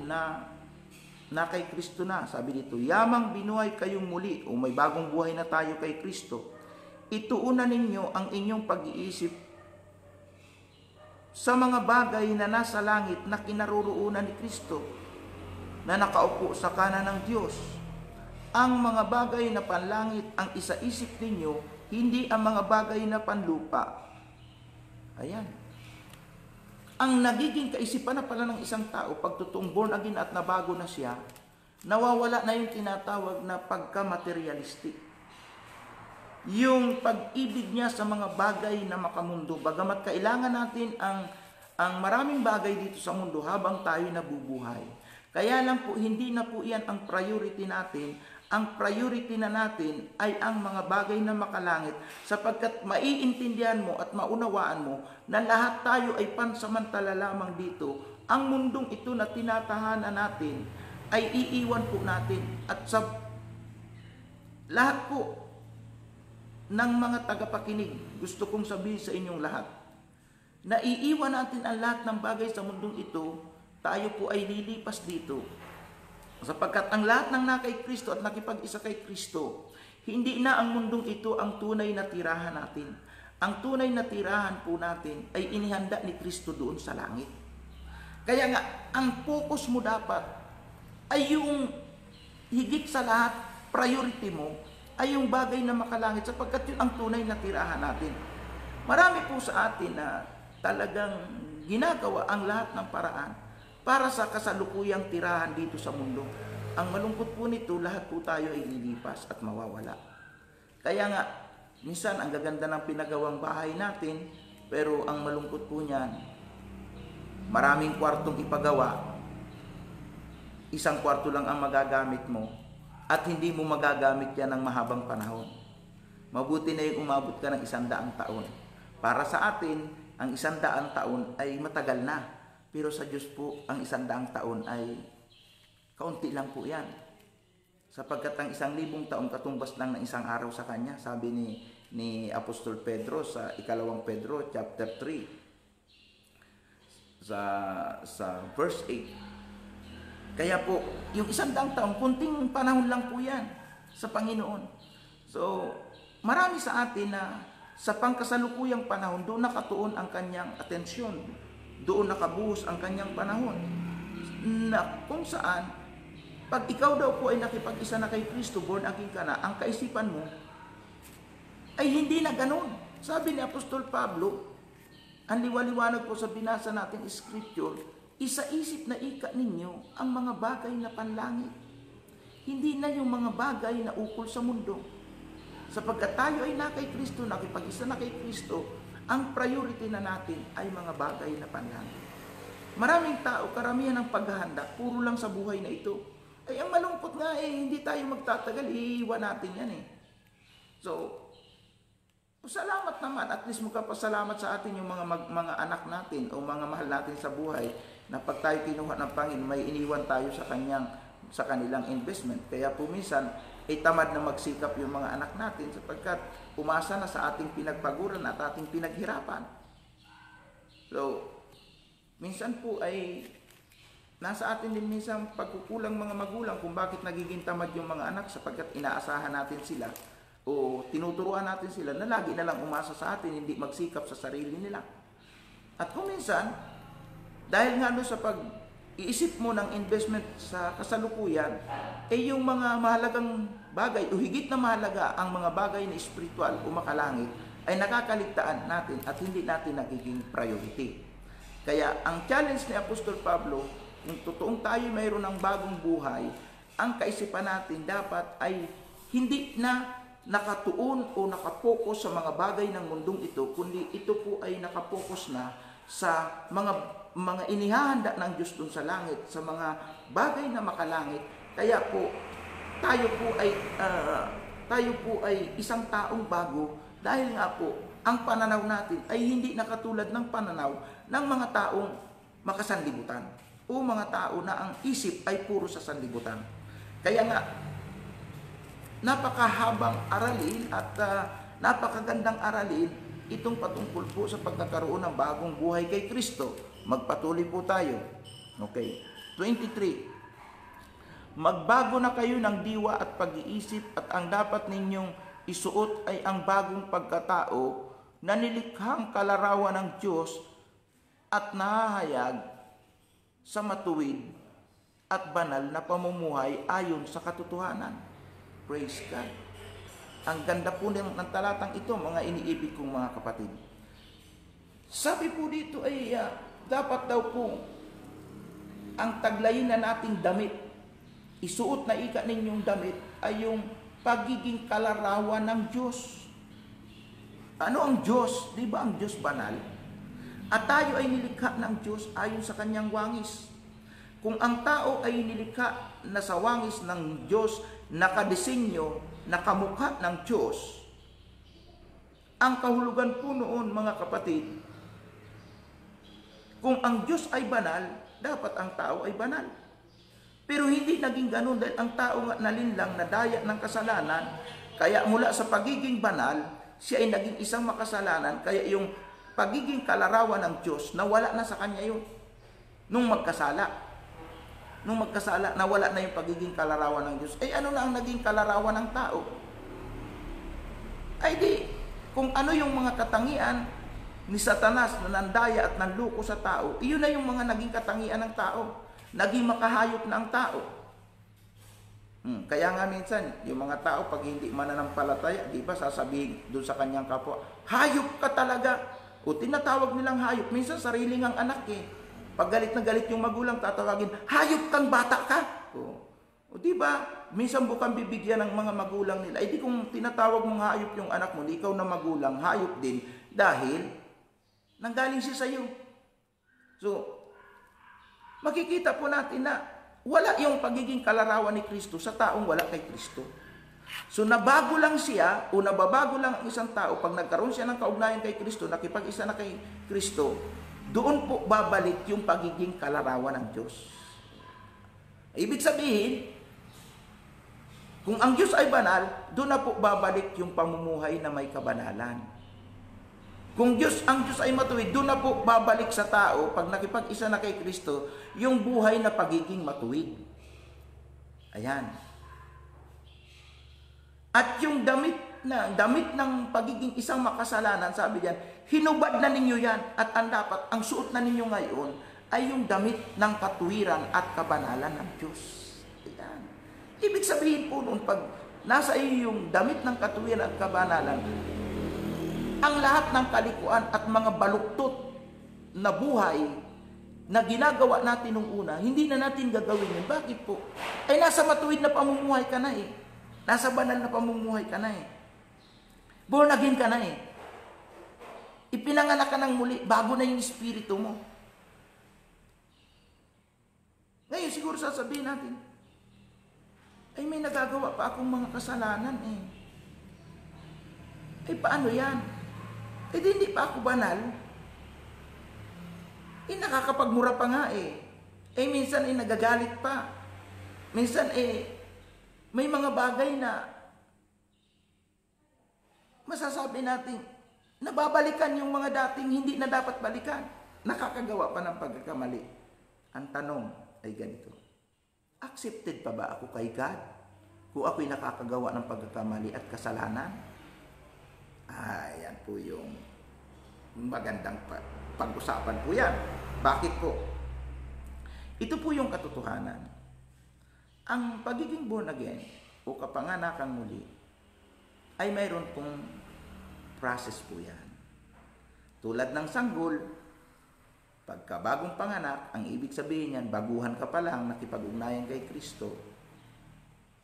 na kay Kristo na. Sabi dito, yamang binuhay kayong muli o may bagong buhay na tayo kay Kristo. Ituunan ninyo ang inyong pag-iisip sa mga bagay na nasa langit na kinaroroonan ni Kristo na nakaupo sa kanan ng Diyos. Ang mga bagay na panlangit ang isaisip ninyo, hindi ang mga bagay na panlupa. Ayan. Ang nagiging kaisipan na pala ng isang tao, pag totoong born again at nabago na siya, nawawala na yung tinatawag na pagka-materialistic. Yung pag-ibig niya sa mga bagay na makamundo, bagamat kailangan natin ang ang maraming bagay dito sa mundo habang tayo nabubuhay. Kaya lang po, hindi na po yan ang priority natin. Ang priority na natin ay ang mga bagay na makalangit, sapagkat maiintindihan mo at maunawaan mo na lahat tayo ay pansamantala lamang dito. Ang mundong ito na tinatahanan natin ay iiwan po natin. At sa lahat po ng mga tagapakinig, gusto kong sabihin sa inyong lahat, na iiwan natin ang lahat ng bagay sa mundong ito, tayo po ay lilipas dito. Sapagkat ang lahat ng nakay Kristo at nakipag-isa kay Kristo, hindi na ang mundong ito ang tunay na tirahan natin. Ang tunay na tirahan po natin ay inihanda ni Kristo doon sa langit. Kaya nga, ang focus mo dapat ay yung higit sa lahat, priority mo, ay yung bagay na makalangit, sapagkat yun ang tunay na tirahan natin. Marami po sa atin na talagang ginagawa ang lahat ng paraan para sa kasalukuyang tirahan dito sa mundo. Ang malungkot po nito, lahat po tayo ay lilipas at mawawala. Kaya nga, minsan ang gaganda ng pinagawang bahay natin, pero ang malungkot po niyan, maraming kwartong ipagawa, isang kwarto lang ang magagamit mo, at hindi mo magagamit yan ng mahabang panahon. Mabuti na yung umabot ka ng 100 taon. Para sa atin, ang 100 taon ay matagal na. Pero sa Diyos po, ang 100 taon ay kaunti lang po yan. Sapagkat ang 1,000 taon katumbas lang ng isang araw sa Kanya. Sabi ni Apostol Pedro sa 2 Pedro chapter 3 sa verse 8. Kaya po, yung 100 taon, kunting panahon lang po yan sa Panginoon. So, marami sa atin na sa pangkasalukuyang panahon, doon nakatuon ang kanyang atensyon. Doon nakabuhos ang kanyang panahon. Na kung saan, pag ikaw daw po ay nakipag-isa na kay Kristo, born again ka na, ang kaisipan mo ay hindi na ganun. Sabi ni Apostol Pablo, ang liwaliwanag po sa binasa natin scripture, isa-isip na ika ninyo ang mga bagay na panlangit. Hindi na yung mga bagay na ukol sa mundo. Sapagkat tayo ay na kay Kristo, nakipag-isa na kay Kristo, ang priority na natin ay mga bagay na panlangit. Maraming tao, karamihan ng paghahanda, puro lang sa buhay na ito. Ay, ang malungkot nga hindi tayo magtatagal, iiwan natin yan So, salamat naman, at least magpapasalamat sa atin yung mga anak natin o mga mahal natin sa buhay, na pag tayo kinuha ng Panginoon, may iniwan tayo sa kanilang investment. Kaya po minsan, tamad na magsikap yung mga anak natin, sapagkat umasa na sa ating pinagpaguran at ating pinaghirapan. So, minsan po ay nasa atin din minsan pagkukulang mga magulang kung bakit nagiging tamad yung mga anak, sapagkat inaasahan natin sila o tinuturuan natin sila na lagi na lang umasa sa atin, hindi magsikap sa sarili nila. At kung minsan, dahil nga sa pag-iisip mo ng investment sa kasalukuyan, yung mga mahalagang bagay o higit na mahalaga ang mga bagay na espiritual o makalangit ay nakakaligtaan natin at hindi natin nagiging priority. Kaya ang challenge ni Apostol Pablo, kung totoong tayo mayroon ng bagong buhay, ang kaisipan natin dapat ay hindi na nakatuon o nakapokus sa mga bagay ng mundong ito, kundi ito po ay nakapokus na sa mga inihahanda ng Diyos dun sa langit, sa mga bagay na makalangit. Kaya po tayo po ay isang taong bago, dahil nga po ang pananaw natin ay hindi nakatulad ng pananaw ng mga taong makasanlibutan o mga tao na ang isip ay puro sa sanlibutan. Kaya nga, napakahabang aralin at napakagandang aralin itong patungkol po sa pagkakaroon ng bagong buhay kay Kristo. Magpatuloy po tayo. Okay. 23. Magbago na kayo ng diwa at pag-iisip, at ang dapat ninyong isuot ay ang bagong pagkatao na nilikhang kalarawan ng Diyos at nahahayag sa matuwid at banal na pamumuhay ayon sa katotohanan. Praise God. Ang ganda po ng talatang ito, mga iniibig kong mga kapatid. Sabi po dito ay dapat daw po ang taglayin na nating damit, isuot na ika ninyong damit, ay yung pagiging kalarawan ng Diyos. Ano ang Diyos? Di ba ang Diyos banal? At tayo ay nilikha ng Diyos ayon sa kanyang wangis. Kung ang tao ay nilikha na sa wangis ng Diyos, nakadesenyo, nakamukha ng Diyos, ang kahulugan po noon, mga kapatid, kung ang Diyos ay banal, dapat ang tao ay banal. Pero hindi naging ganun dahil ang tao nga nalinlang nadaya ng kasalanan, kaya mula sa pagiging banal, siya ay naging isang makasalanan, kaya yung pagiging kalarawan ng Diyos, nawala na sa kanya yun. Nung magkasala, nawala na yung pagiging kalarawan ng Diyos. Eh ano na ang naging kalarawan ng tao? Ay di, kung ano yung mga katangian ni Satanas na nandaya at nanluko sa tao, iyon na yung mga naging katangian ng tao. Naging makahayop na ang tao. Kaya nga minsan, yung mga tao, pag hindi mananampalataya, di ba, sasabihin doon sa kanyang kapwa, hayop ka talaga. O tinatawag nilang hayop. Minsan, sarili ngang anak eh. Pag galit na galit yung magulang, tatawagin, hayop kang bata ka. O di ba, minsan bukang bibigyan ng mga magulang nila. Eh di kung tinatawag mong hayop yung anak mo, di ikaw na magulang, hayop din. Dahil, nanggaling siya sa iyo. So, makikita po natin na wala yung pagiging kalarawan ni Kristo sa taong wala kay Kristo. So nabago lang siya o nababago lang ang isang tao pag nagkaroon siya ng kaugnayan kay Kristo, nakipag-isa na kay Kristo, doon po babalik yung pagiging kalarawan ng Diyos. Ibig sabihin, kung ang Diyos ay banal, doon na po babalik yung pamumuhay na may kabanalan. Kung ang Diyos ay matuwid, doon na po babalik sa tao, pag nakipag-isa na kay Kristo, yung buhay na pagiging matuwid. Ayan. At yung damit ng pagiging isang makasalanan, sabi diyan, hinubad na ninyo yan, at ang suot na ninyo ngayon, ay yung damit ng katuwiran at kabanalan ng Diyos. Ayan. Ibig sabihin po noon, pag nasa iyo yung damit ng katuwiran at kabanalan, ang lahat ng kalikuan at mga baluktot na buhay na ginagawa natin nung una, hindi na natin gagawin yun. Bakit po? Ay nasa matuwid na pamumuhay ka na eh. Nasa banal na pamumuhay ka na eh. Born again ka na eh. Ipinanganak ka ng muli, bago na yung espiritu mo. Ngayon siguro sasabihin natin, ay may nagagawa pa akong mga kasalanan eh. Eh paano yan? Eh di hindi pa ako banal. Eh nakakapagmura pa nga eh. Eh minsan eh nagagalit pa. Minsan eh may mga bagay na masasabi natin nababalikan yung mga dating hindi na dapat balikan. Nakakagawa pa ng pagkakamali. Ang tanong ay ganito. Accepted pa ba ako kay God kung ako'y nakakagawa ng pagkakamali at kasalanan? Yan po yung magandang pag-usapan po yan. Bakit po? Ito po yung katotohanan. Ang pagiging born again o kapanganakan muli ay mayroon pong process po yan. Tulad ng sanggol, pagkabagong panganak, ang ibig sabihin yan, baguhan ka pa lang, nakipag-ugnayan kay Kristo.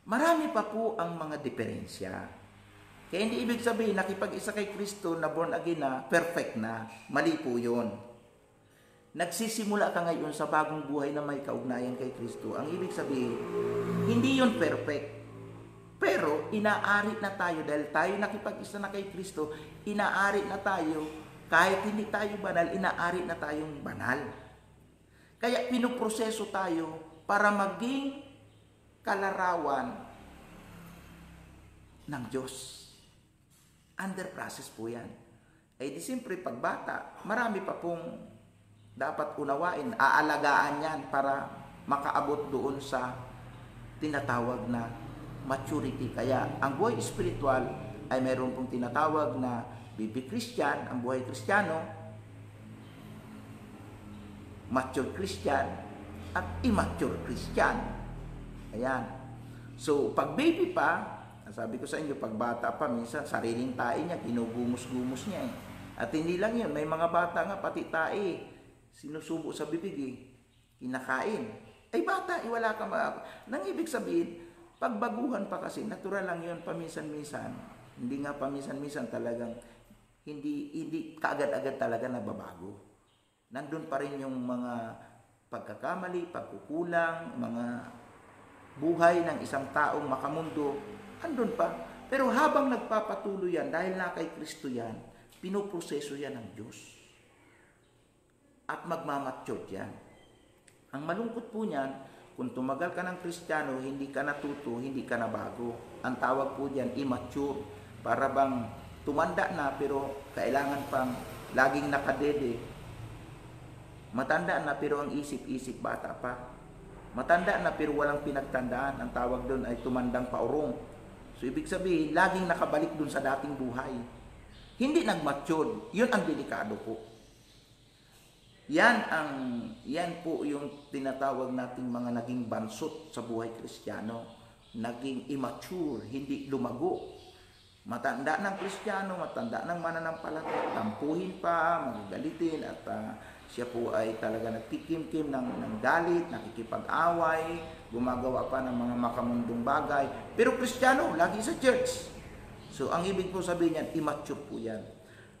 Marami pa po ang mga diferensya. Kaya hindi ibig sabihin, nakipag-isa kay Kristo na born again na, perfect na, mali po yun. Nagsisimula ka ngayon sa bagong buhay na may kaugnayan kay Kristo. Ang ibig sabihin, hindi yun perfect. Pero inaari na tayo, dahil tayo nakipag-isa na kay Kristo, inaari na tayo, kahit hindi tayo banal, inaari na tayong banal. Kaya pinuproseso tayo para maging kalarawan ng Diyos. Under process po yan. Ay di siyempre pagbata, marami pa pong dapat unawain, aalagaan yan para makaabot doon sa tinatawag na maturity. Kaya ang buhay spiritual ay mayroon pong tinatawag na baby Christian, ang buhay Kristiyano, mature Christian, at immature Christian. Ayan. So, pag baby pa, sabi ko sa inyo, pag bata pa, minsan sariling tae niya, ginugumos-gumos niya eh. At hindi lang yun, may mga bata nga, pati tae, sinusubo sa bibig eh, kinakain. Ay bata, wala ka nang ibig sabihin, pagbaguhan pa kasi, natural lang yun, paminsan-minsan. Hindi nga paminsan-minsan talagang, hindi kaagad-agad talaga nababago. Nandun pa rin yung mga pagkakamali, pagkukulang, mga buhay ng isang taong makamundo, andun pa. Pero habang nagpapatuloy yan, dahil na kay Kristo yan, pinoproseso yan ng Diyos. At magmamature yan. Ang malungkot po niyan, kung tumagal ka ng Kristiyano, hindi ka natuto, hindi ka nabago. Ang tawag po diyan, immature. Para bang tumanda na pero kailangan pang laging nakadede. Matanda na pero ang isip-isip bata pa. Matanda na pero walang pinagtandaan. Ang tawag doon ay tumandang paurong. So ibig sabihin, laging nakabalik doon sa dating buhay. Hindi nag-mature. Yun ang delikado po. Yan po yung tinatawag nating mga naging bansot sa buhay Kristiyano. Naging immature, hindi lumago. Matanda ng Kristiyano, matanda ng mananampalataya, tampuhin pa, magagalitin, at siya po ay talaga nagkikimkim ng galit, nakikipag-away, gumagawa pa ng mga makamundong bagay. Pero Kristiyano, lagi sa church. So ang ibig po sabihin yan, immature po yan.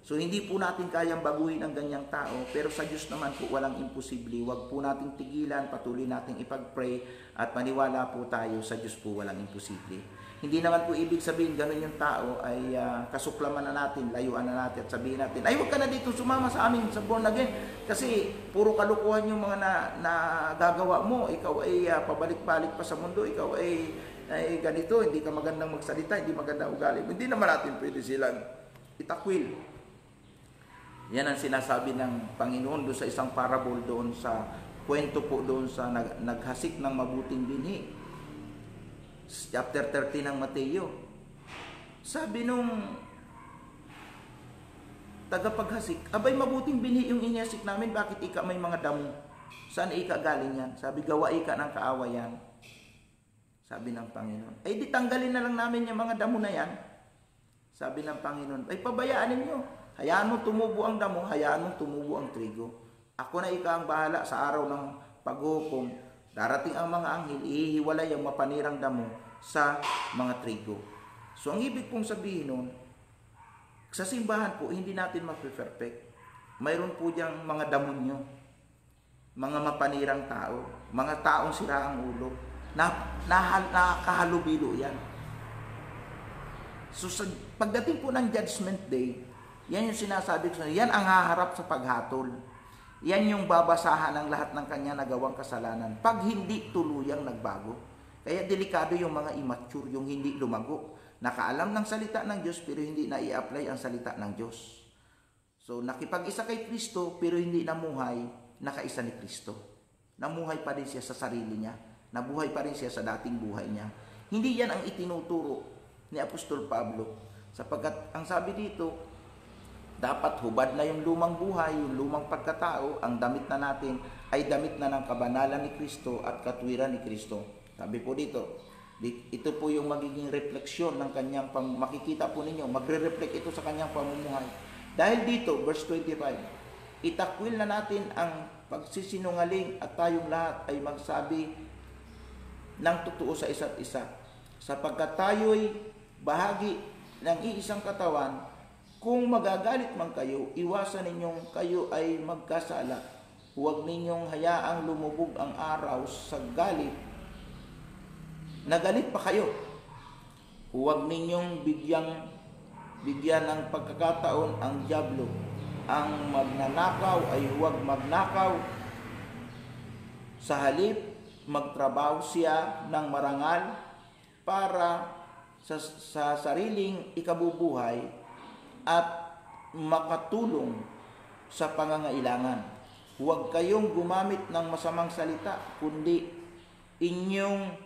So hindi po natin kayang baguhin ang ganyang tao, pero sa Diyos naman po walang imposible. Huwag po nating tigilan, patuloy nating ipag-pray at maniwala po tayo, sa Diyos po walang imposible. Hindi naman po ibig sabihin ganun yung tao ay kasuklaman na natin, layuan na natin at sabihin natin, ay huwag ka na dito sumama sa amin sa born again kasi puro kalukuhan yung mga nagagawa mo, ikaw ay pabalik-balik pa sa mundo, ikaw ay ganito, hindi ka magandang magsalita, hindi magandang ugali. Hindi naman natin pwede silang itakwil. Yan ang sinasabi ng Panginoon doon sa isang parable doon sa kwento po doon sa naghasik ng mabuting binhi. Chapter 30 ng Mateo. Sabi nung tagapaghasik, abay mabuting binhi yung inyasik namin, bakit ika may mga damo? Saan ika galing yan? Sabi, gawa ika ng kaawayan. Sabi ng Panginoon, ay di tanggalin na lang namin yung mga damo na yan. Sabi ng Panginoon, ay pabayaan ninyo. Hayaan mo tumubo ang damo, hayaan mo tumubo ang trigo. Ako na ika ang bahala sa araw ng paghukom. Darating ang mga anghel, ihiwalay ang mapanirang damo sa mga trigo. So ang ibig pong sabihin nun, sa simbahan po, hindi natin mape-perfect. Mayroon po diyang mga damonyo, mga mapanirang tao, mga taong sira ang ulo, nakahalubilo yan. So pagdating po ng Judgment Day, yan yung sinasabi ko sa inyo. Yan ang haharap sa paghatol. Yan yung babasahan ng lahat ng kanya nagawang kasalanan pag hindi tuluyang nagbago. Kaya delikado yung mga immature, yung hindi lumago. Nakaalam ng salita ng Diyos pero hindi na i-apply ang salita ng Diyos. So nakipag-isa kay Kristo pero hindi namuhay, nakaisa ni Kristo. Namuhay pa rin siya sa sarili niya. Nabuhay pa rin siya sa dating buhay niya. Hindi yan ang itinuturo ni Apostol Pablo. Sapagkat ang sabi dito, dapat hubad na yung lumang buhay, yung lumang pagkatao, ang damit na natin ay damit na ng kabanalan ni Kristo at katwiran ni Kristo. Sabi po dito, ito po yung magiging refleksyon ng kanyang makikita po ninyo, magre-reflect ito sa kanyang pamumuhay. Dahil dito, verse 25, itakwil na natin ang pagsisinungaling at tayong lahat ay magsabi ng totoo sa isa't isa. Sapagkat tayo'y bahagi ng iisang katawan. Kung magagalit man kayo, iwasan ninyong kayo ay magkasala. Huwag ninyong hayaang lumubog ang araw sa galit. Nagalit pa kayo. Huwag ninyong bigyan ng pagkakataon ang dyablo. Ang magnanakaw ay huwag magnakaw. Sa halip, magtrabaho siya ng marangal para sa sariling ikabubuhay at makatulong sa pangangailangan. Huwag kayong gumamit ng masamang salita, kundi yung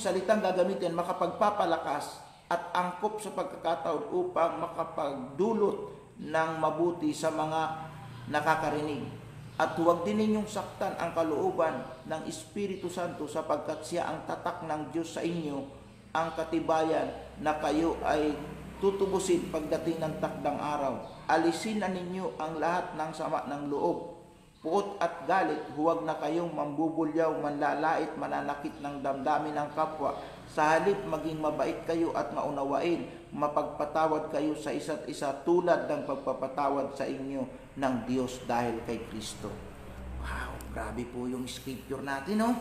salitang gagamitin makapagpapalakas at angkop sa pagkakataon upang makapagdulot ng mabuti sa mga nakakarinig. At huwag din ninyong saktan ang kalooban ng Espiritu Santo sapagkat siya ang tatak ng Diyos sa inyo, ang katibayan na kayo ay tutubusin pagdating ng takdang araw. Alisin na ninyo ang lahat ng sama ng loob, puot at galit. Huwag na kayong mambubulyaw, manlalait, mananakit ng damdamin ng kapwa. Sa halip maging mabait kayo at maunawain. mapagpatawad kayo sa isa't isa tulad ng pagpapatawad sa inyo ng Diyos dahil kay Kristo. Wow, grabe po yung scripture natin, no?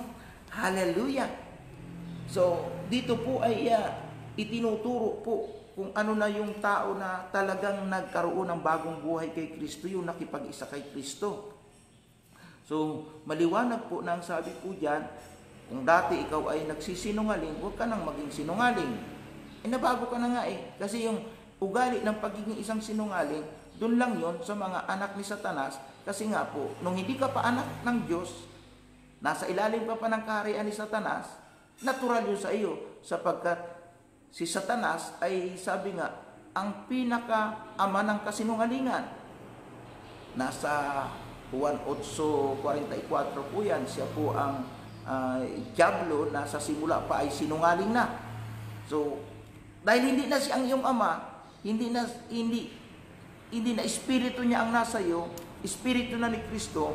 Hallelujah! So, dito po ay itinuturo po kung ano na yung tao na talagang nagkaroon ng bagong buhay kay Kristo, yung nakipag-isa kay Kristo. So, maliwanag po na ang sabi po dyan, kung dati ikaw ay nagsisinungaling, huwag ka nang maging sinungaling. Nabago ka na nga kasi yung ugali ng pagiging isang sinungaling, doon lang yon sa mga anak ni Satanas, kasi nga po, nung hindi ka pa anak ng Diyos, nasa ilalim pa ng kaharian ni Satanas, natural yun sa iyo, sapagkat si Satanas ay sabi nga, ang pinaka-ama ng kasinungalingan. Nasa Juan 8:44 po yan, siya po ang Diablo na sa simula pa ay sinungaling na. So, dahil hindi na siya ang iyong ama, hindi na espiritu niya ang nasa iyo, espiritu na ni Kristo,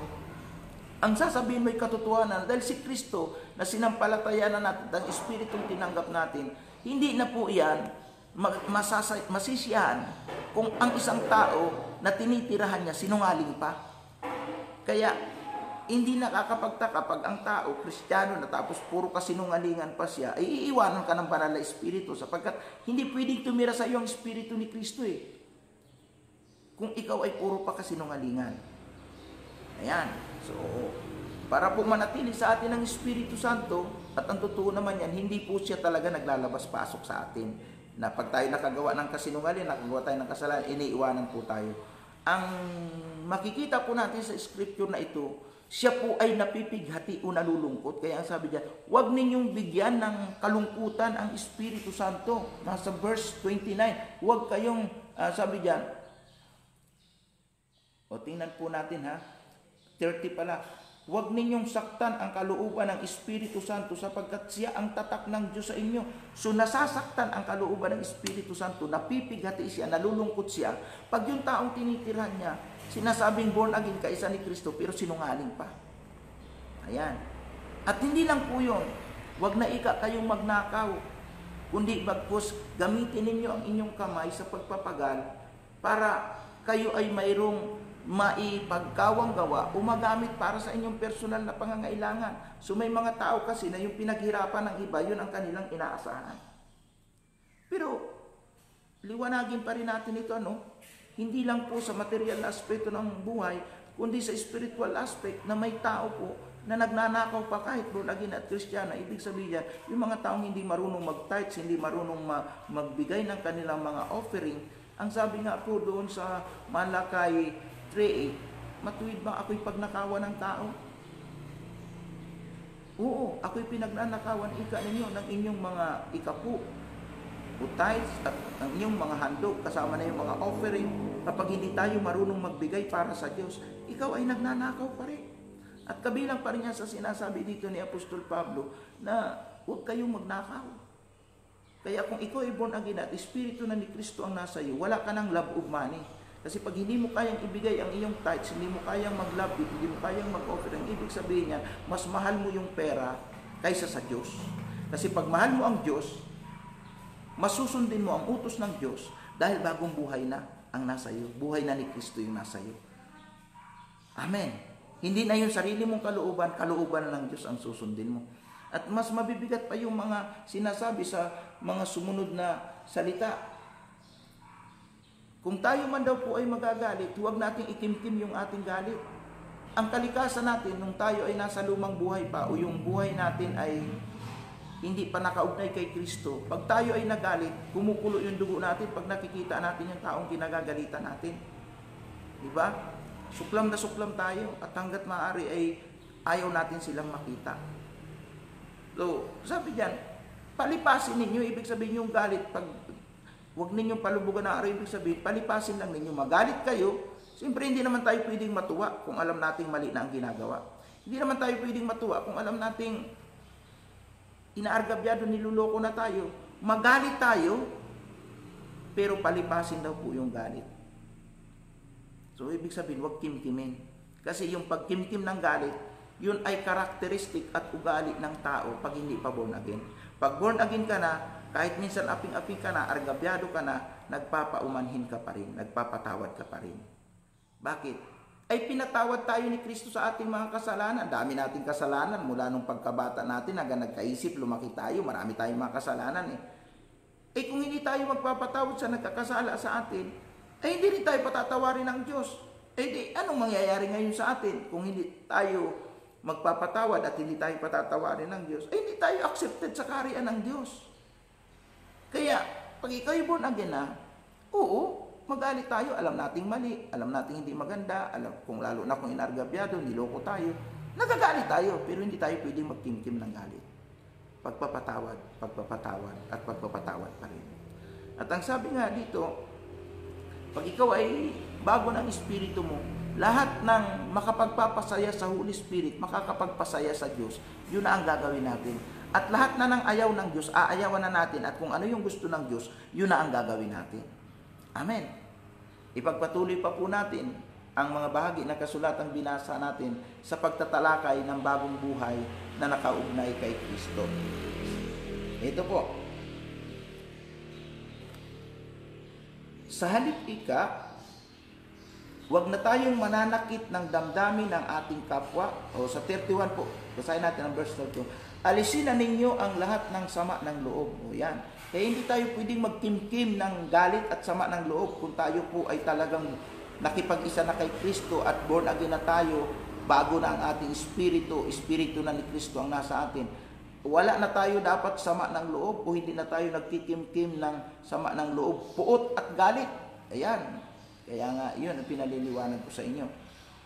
ang sasabihin mo'y katotohanan dahil si Kristo na sinampalatayanan natin, ang espiritong tinanggap natin, hindi na po yan masisiyahan kung ang isang tao na tinitirahan niya sinungaling pa. Kaya hindi nakakapagtaka pag ang tao, Kristiyano na tapos puro kasinungalingan pa siya, ay iiwanan ka ng banal na espiritu sapagkat hindi pwedeng tumira sa iyo ang espiritu ni Kristo kung ikaw ay puro pa kasinungalingan. Ayan. So, para po manatili sa atin ang Espiritu Santo, at ang totoo naman yan, hindi po siya talaga naglalabas-pasok sa atin. Na pag tayo nakagawa ng kasinungalingan, nakagawa tayo ng kasalanan, iniiwanan po tayo. Ang makikita po natin sa scripture na ito, siya po ay napipighati o nalulungkot. Kaya ang sabi diyan, huwag ninyong bigyan ng kalungkutan ang Espiritu Santo. Nasa verse 29, huwag kayong, sabi diyan, o tingnan po natin 30 pala, huwag ninyong saktan ang kalooban ng Espiritu Santo sapagkat siya ang tatak ng Diyos sa inyo. So nasasaktan ang kalooban ng Espiritu Santo, napipighati siya, nalulungkot siya. Pag yung taong tinitirhan niya, sinasabing born again kaisa ni Kristo pero sinungaling pa. Ayan. At hindi lang po yun, huwag na kayong magnakaw, kundi bagkus gamitin ninyo ang inyong kamay sa pagpapagal para kayo ay mayroong maipagkawang gawa o magamit para sa inyong personal na pangangailangan. So may mga tao kasi na yung pinaghirapan ng iba, yun ang kanilang inaasahan. Pero liwanagin pa rin natin ito, hindi lang po sa material na aspeto ng buhay, kundi sa spiritual aspect na may tao po na nagnanakaw pa kahit born again at Kristiyana. Ibig sabihin, yung mga taong hindi marunong mag-tithes, hindi marunong magbigay ng kanilang mga offering, ang sabi nga po doon sa Malakay 3:8, matuwid ba ako'y pagnakawan ng tao? Oo, ako'y pinagnanakawan ninyo ng inyong mga ikapu o tithes at ang inyong mga handog kasama na yung mga offering. Kapag hindi tayo marunong magbigay para sa Diyos, ikaw ay nagnanakaw pa rin. At kabilang pa rin yan sa sinasabi dito ni Apostol Pablo na huwag kayong magnakaw. Kaya kung ikaw ay born again at espiritu na ni Kristo ang nasa iyo, wala ka ng love of money. Kasi pag hindi mo kayang ibigay ang iyong tithes, hindi mo kayang mag-love it, hindi mo kayang mag-offer, ang ibig sabihin niya, mas mahal mo yung pera kaysa sa Diyos. Kasi pag mahal mo ang Diyos, masusundin mo ang utos ng Diyos dahil bagong buhay na ang nasa iyo. Buhay na ni Kristo yung nasa iyo. Amen. Hindi na yung sarili mong kalooban na ng Diyos ang susundin mo. At mas mabibigat pa yung mga sinasabi sa mga sumunod na salita. Kung tayo man daw po ay magagalit, huwag nating ikimkim yung ating galit. Ang kalikasan natin, nung tayo ay nasa lumang buhay pa, o yung buhay natin ay hindi pa nakaugnay kay Kristo, pag tayo ay nagalit, kumukulo yung dugo natin pag nakikita natin yung taong kinagagalitan natin. Diba? Suklam na suklam tayo at hanggat maaari ay ayaw natin silang makita. So, sabi diyan, palipasin ninyo, ibig sabihin yung galit, huwag ninyong palubugan na araw, ibig sabihin, palipasin lang ninyo. Magalit kayo, siyempre hindi naman tayo pwedeng matuwa kung alam nating mali na ang ginagawa. Hindi naman tayo pwedeng matuwa kung alam nating inaargabyado, niluloko na tayo. Magalit tayo, pero palipasin daw po yung galit. So, ibig sabihin, huwag kimkimin. Kasi yung pagkimkim ng galit, yun ay karakteristik at ugali ng tao pag hindi pa born again. Pag born again ka na, kahit minsan aping-aping ka na, argabyado ka na, nagpapaumanhin ka pa rin, nagpapatawad ka pa rin. Bakit? Ay pinatawad tayo ni Kristo sa ating mga kasalanan. Dami nating kasalanan mula nung pagkabata natin hanggang nagkaisip, lumaki tayo, marami tayong mga kasalanan eh. Eh kung hindi tayo magpapatawad sa nagkakasala sa atin, ay hindi rin tayo patatawarin ng Diyos. Eh di, anong mangyayari ngayon sa atin kung hindi tayo magpapatawad at hindi tayo patatawarin ng Diyos? Eh hindi tayo accepted sa kaharian ng Diyos. Kaya, pag ikaw born again na, oo, magalit tayo, alam nating mali, alam nating hindi maganda, alam kung lalo na kung inargabyado, niloko tayo, nagagalit tayo, pero hindi tayo pwedeng magkimkim ng galit. Pagpapatawad, pagpapatawad, at pagpapatawad pa rin. At ang sabi nga dito, pag ikaw ay bago ng Espiritu mo, lahat ng makapagpapasaya sa Holy Spirit, makakapagpasaya sa Diyos, yun na ang gagawin natin. At lahat na ng ayaw ng Diyos, aayawan na natin. At kung ano yung gusto ng Diyos, yun na ang gagawin natin. Amen. Ipagpatuloy pa po natin ang mga bahagi na kasulatang binasa natin sa pagtatalakay ng bagong buhay na nakaugnay kay Kristo. Ito po. Sa halip ika, huwag na tayong mananakit ng damdamin ng ating kapwa. O sa 31 po, basahin natin ang verse 32. Alisin na ninyo ang lahat ng sama ng loob. O yan. Kaya hindi tayo pwedeng magkimkim ng galit at sama ng loob kung tayo po ay talagang nakipag-isa na kay Kristo at born again na tayo, bago na ang ating espiritu na ni Kristo ang nasa atin. Wala na tayo dapat sama ng loob o hindi na tayo nagkikimkim ng sama ng loob, puot at galit. Ayan. Kaya nga, yun ang pinaliliwanag ko sa inyo.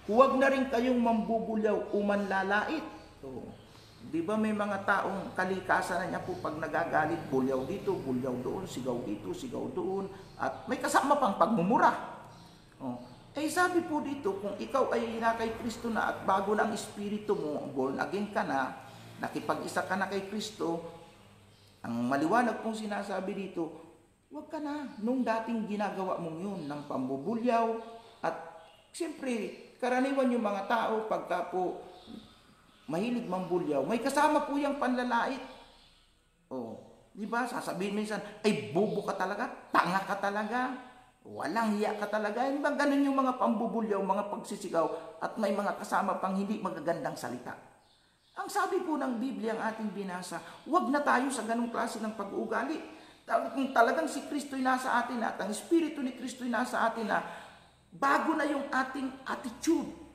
Huwag na rin kayong mambubulyaw o manlalait. So, di ba may mga taong kalikasan na niya po pag nagagalit, bulyaw dito, bulyaw doon, sigaw dito, sigaw doon, at may kasama pang pagmumura. Oh. Eh sabi po dito, kung ikaw ay na kay Kristo na at bago na ang espiritu mo, born again ka na, nakipag-isa ka na kay Kristo, ang maliwanag pong sinasabi dito, huwag ka na nung dating ginagawa mong yun ng pambubulyaw. At siyempre, karaniwan yung mga tao pagka po mahilig mambulyaw, may kasama po yung panlalait. Oh, di ba? Sasabihin minsan, ay bobo ka talaga, tanga ka talaga, walang hiya ka talaga. Hindi ba ganun yung mga pambubulyaw, mga pagsisigaw, at may mga kasama pang hindi magagandang salita. Ang sabi po ng Biblia, ang ating binasa, huwag na tayo sa ganung klase ng pag-uugali. Kung talagang si Kristo'y nasa atin at ang Espiritu ni Kristo'y nasa atin na, bago na yung ating attitude.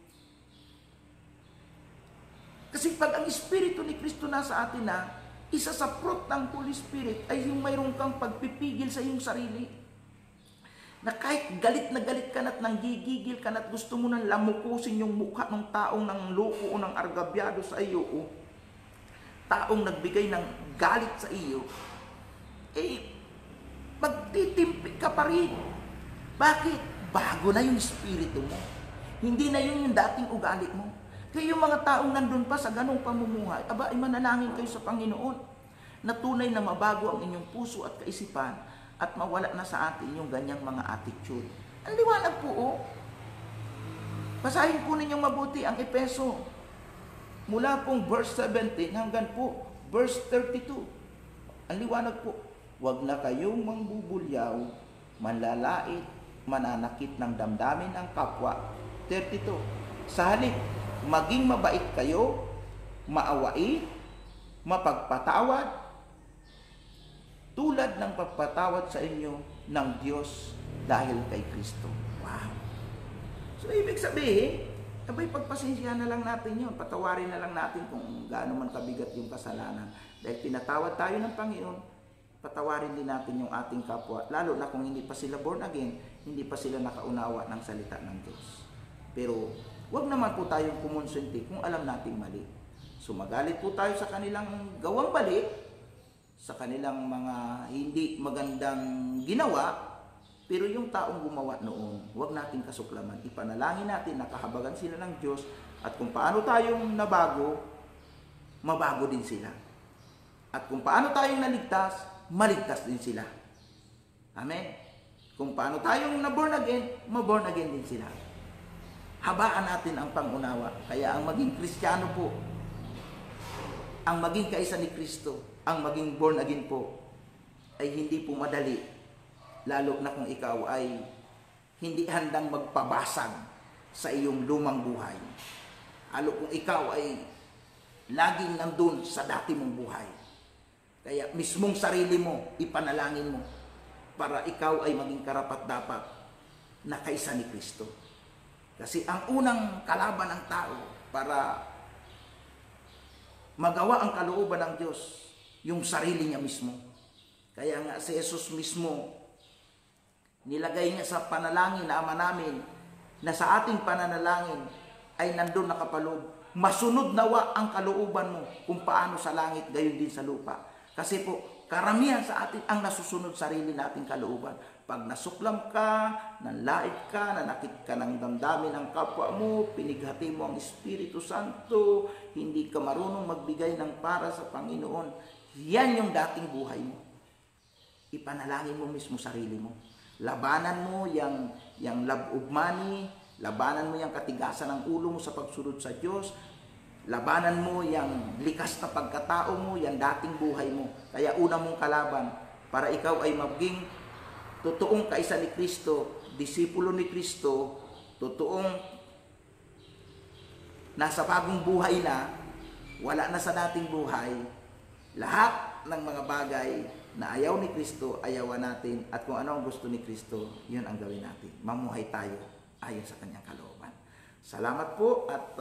Kasi pag ang Espiritu ni Kristo nasa atin na, isa sa fruit ng Holy Spirit ay yung mayroon kang pagpipigil sa iyong sarili. Na kahit galit na galit ka na at nanggigigil ka na at gusto mo nang lamukusin yung mukha ng taong ng loko o ng argabyado sa iyo o taong nagbigay ng galit sa iyo, eh, magtitimpi ka pa rin. Bakit? Bago na yung Espiritu mo. Hindi na yun yung dating ugali mo. Kaya yung mga taong nandun pa sa ganong pamumuhay, aba, ay manalangin kayo sa Panginoon na tunay na mabago ang inyong puso at kaisipan at mawala na sa atin yung ganyang mga attitude. Ang liwanag po, oh. Basahin po ninyong mabuti ang Efeso. Mula pong verse 17 hanggang po verse 32. Ang liwanag po, huwag na kayong mangbubulyaw, manlalait, mananakit ng damdamin ng kapwa. 32. Sa halip, maging mabait kayo, maawain, mapagpatawad, tulad ng pagpatawad sa inyo ng Diyos dahil kay Kristo. Wow! So, ibig sabihin, abay, pagpasensyahan na lang natin yun, patawarin na lang natin kung gaano man kabigat yung kasalanan. Dahil pinatawad tayo ng Panginoon, patawarin din natin yung ating kapwa, lalo na kung hindi pa sila born again, hindi pa sila nakaunawa ng salita ng Diyos. Pero, huwag naman po tayong kumonsinti kung alam nating mali. So magalit po tayo sa kanilang gawang mali, sa kanilang mga hindi magandang ginawa, pero yung taong gumawa noon, huwag nating kasuklaman. Ipanalangin natin, nakahabagan sila ng Diyos, at kung paano tayong nabago, mabago din sila. At kung paano tayong naligtas, maligtas din sila. Amen? Kung paano tayong na-born again, ma-born again din sila. Habaan natin ang pangunawa. Kaya ang maging Kristiyano po, ang maging kaisa ni Kristo, ang maging born again po, ay hindi po madali, lalo na kung ikaw ay hindi handang magpabasag sa iyong lumang buhay. Lalo kung ikaw ay laging nandun sa dati mong buhay. Kaya mismong sarili mo, ipanalangin mo para ikaw ay maging karapat-dapat na kaysa ni Kristo. Kasi ang unang kalaban ng tao para magawa ang kalooban ng Diyos, yung sarili niya mismo. Kaya nga si Jesus mismo, nilagay niya sa panalangin na Ama namin, na sa ating pananalangin ay nandun nakapaloob. Masunod nawa ang kalooban mo kung paano sa langit, gayon din sa lupa. Kasi po, karamihan sa atin ang nasusunod sarili nating kalooban. Pag nasuklam ka, nanlait ka, nanakit ka ng damdamin ng kapwa mo, pinighati mo ang Espiritu Santo, hindi ka marunong magbigay ng para sa Panginoon, yan yung dating buhay mo. Ipanalangin mo mismo sarili mo. Labanan mo yung love of money, labanan mo yung katigasan ng ulo mo sa pagsunod sa Diyos, labanan mo yung likas na pagkatao mo, yung dating buhay mo. Kaya una mong kalaban para ikaw ay maging totoong kaisa ni Kristo, disipulo ni Kristo, totoong nasa bagong buhay na, wala na sa dating buhay, lahat ng mga bagay na ayaw ni Kristo, ayawan natin, at kung ano ang gusto ni Kristo, yun ang gawin natin. Mamuhay tayo ayon sa kanyang kalooban. Salamat po at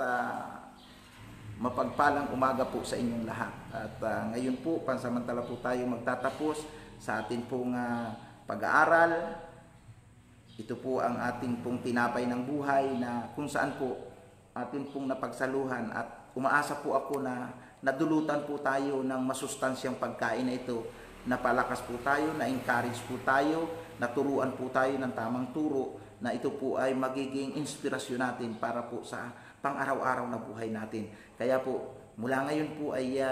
mapagpalang umaga po sa inyong lahat. At ngayon po, pansamantala po tayo magtatapos sa atin pong pag-aaral. Ito po ang ating pong tinapay ng buhay na kung saan po atin pong napagsaluhan, at umaasa po ako na nadulutan po tayo ng masustansyang pagkain na ito. Napalakas po tayo, na-encourage po tayo, naturuan po tayo ng tamang turo, na ito po ay magiging inspirasyon natin para po sa pang-araw-araw na buhay natin. Kaya po, mula ngayon po ay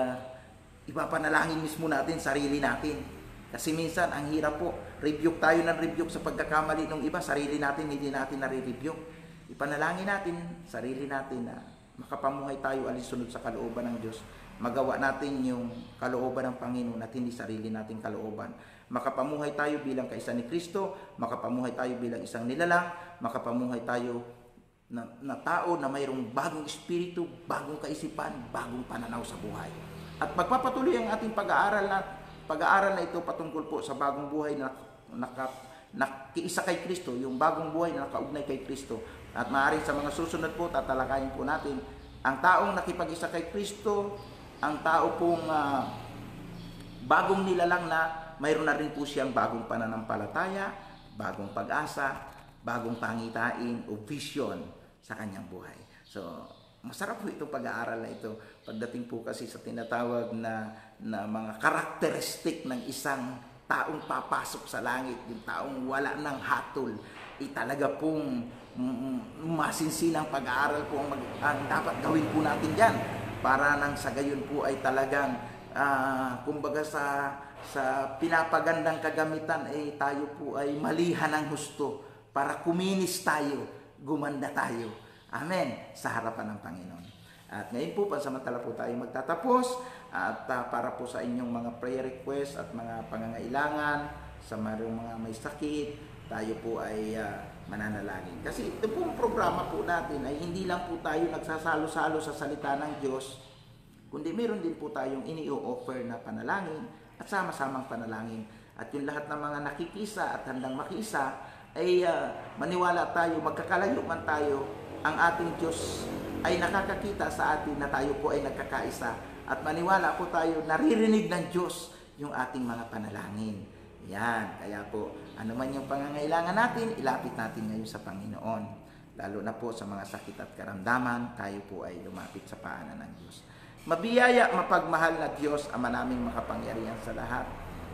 ipapanalangin mismo natin sarili natin. Kasi minsan, ang hirap po, rebuke tayo ng rebuke sa pagkakamali ng iba, sarili natin, hindi natin nare-rebuke. Ipanalangin natin sarili natin na makapamuhay tayo alinsunod sa kalooban ng Diyos. Magawa natin yung kalooban ng Panginoon at hindi sarili nating kalooban. Makapamuhay tayo bilang kaisa ni Kristo, makapamuhay tayo bilang isang nilalang, makapamuhay tayo na tao na mayroong bagong espiritu, bagong kaisipan, bagong pananaw sa buhay. At pagpapatuloy ang ating pag-aaral na ito patungkol po sa bagong buhay na nakiisa kay Kristo, yung bagong buhay na nakaugnay kay Kristo. At maaaring sa mga susunod po, tatalakayin po natin ang taong nakipag-isa kay Kristo, ang tao pong bagong nilalang na mayroon na rin po siyang bagong pananampalataya, bagong pag-asa, bagong pangitain o vision sa kanyang buhay. So, masarap po itong pag-aaral na ito. Pagdating po kasi sa tinatawag na mga karakteristik ng isang taong papasok sa langit, yung taong wala ng hatol, talaga pong masinsinang pag-aaral po ang dapat gawin po natin dyan. Para nang sa gayon po ay talagang kumbaga sa pinapagandang kagamitan ay tayo po ay malihan ng husto para kuminis tayo, gumanda tayo. Amen. Sa harapan ng Panginoon. At ngayon po, pansamantala po tayo magtatapos at para po sa inyong mga prayer request at mga pangangailangan sa mga may sakit, tayo po ay mananalangin. Kasi ito pong programa po natin ay hindi lang po tayo nagsasalo-salo sa salita ng Diyos, kundi meron din po tayong ini-offer na panalangin at sama-samang panalangin. At yung lahat ng mga nakikisa at handang makisa ay maniwala tayo, magkakalayo man tayo, ang ating Diyos ay nakakakita sa atin na tayo po ay nagkakaisa. At maniwala po tayo, naririnig ng Diyos yung ating mga panalangin. Yan, kaya po, ano man yung pangangailangan natin, ilapit natin ngayon sa Panginoon. Lalo na po sa mga sakit at karamdaman, tayo po ay lumapit sa paanan ng Diyos. Mabiyaya, mapagmahal na Diyos, Ama naming makapangyarihan sa lahat.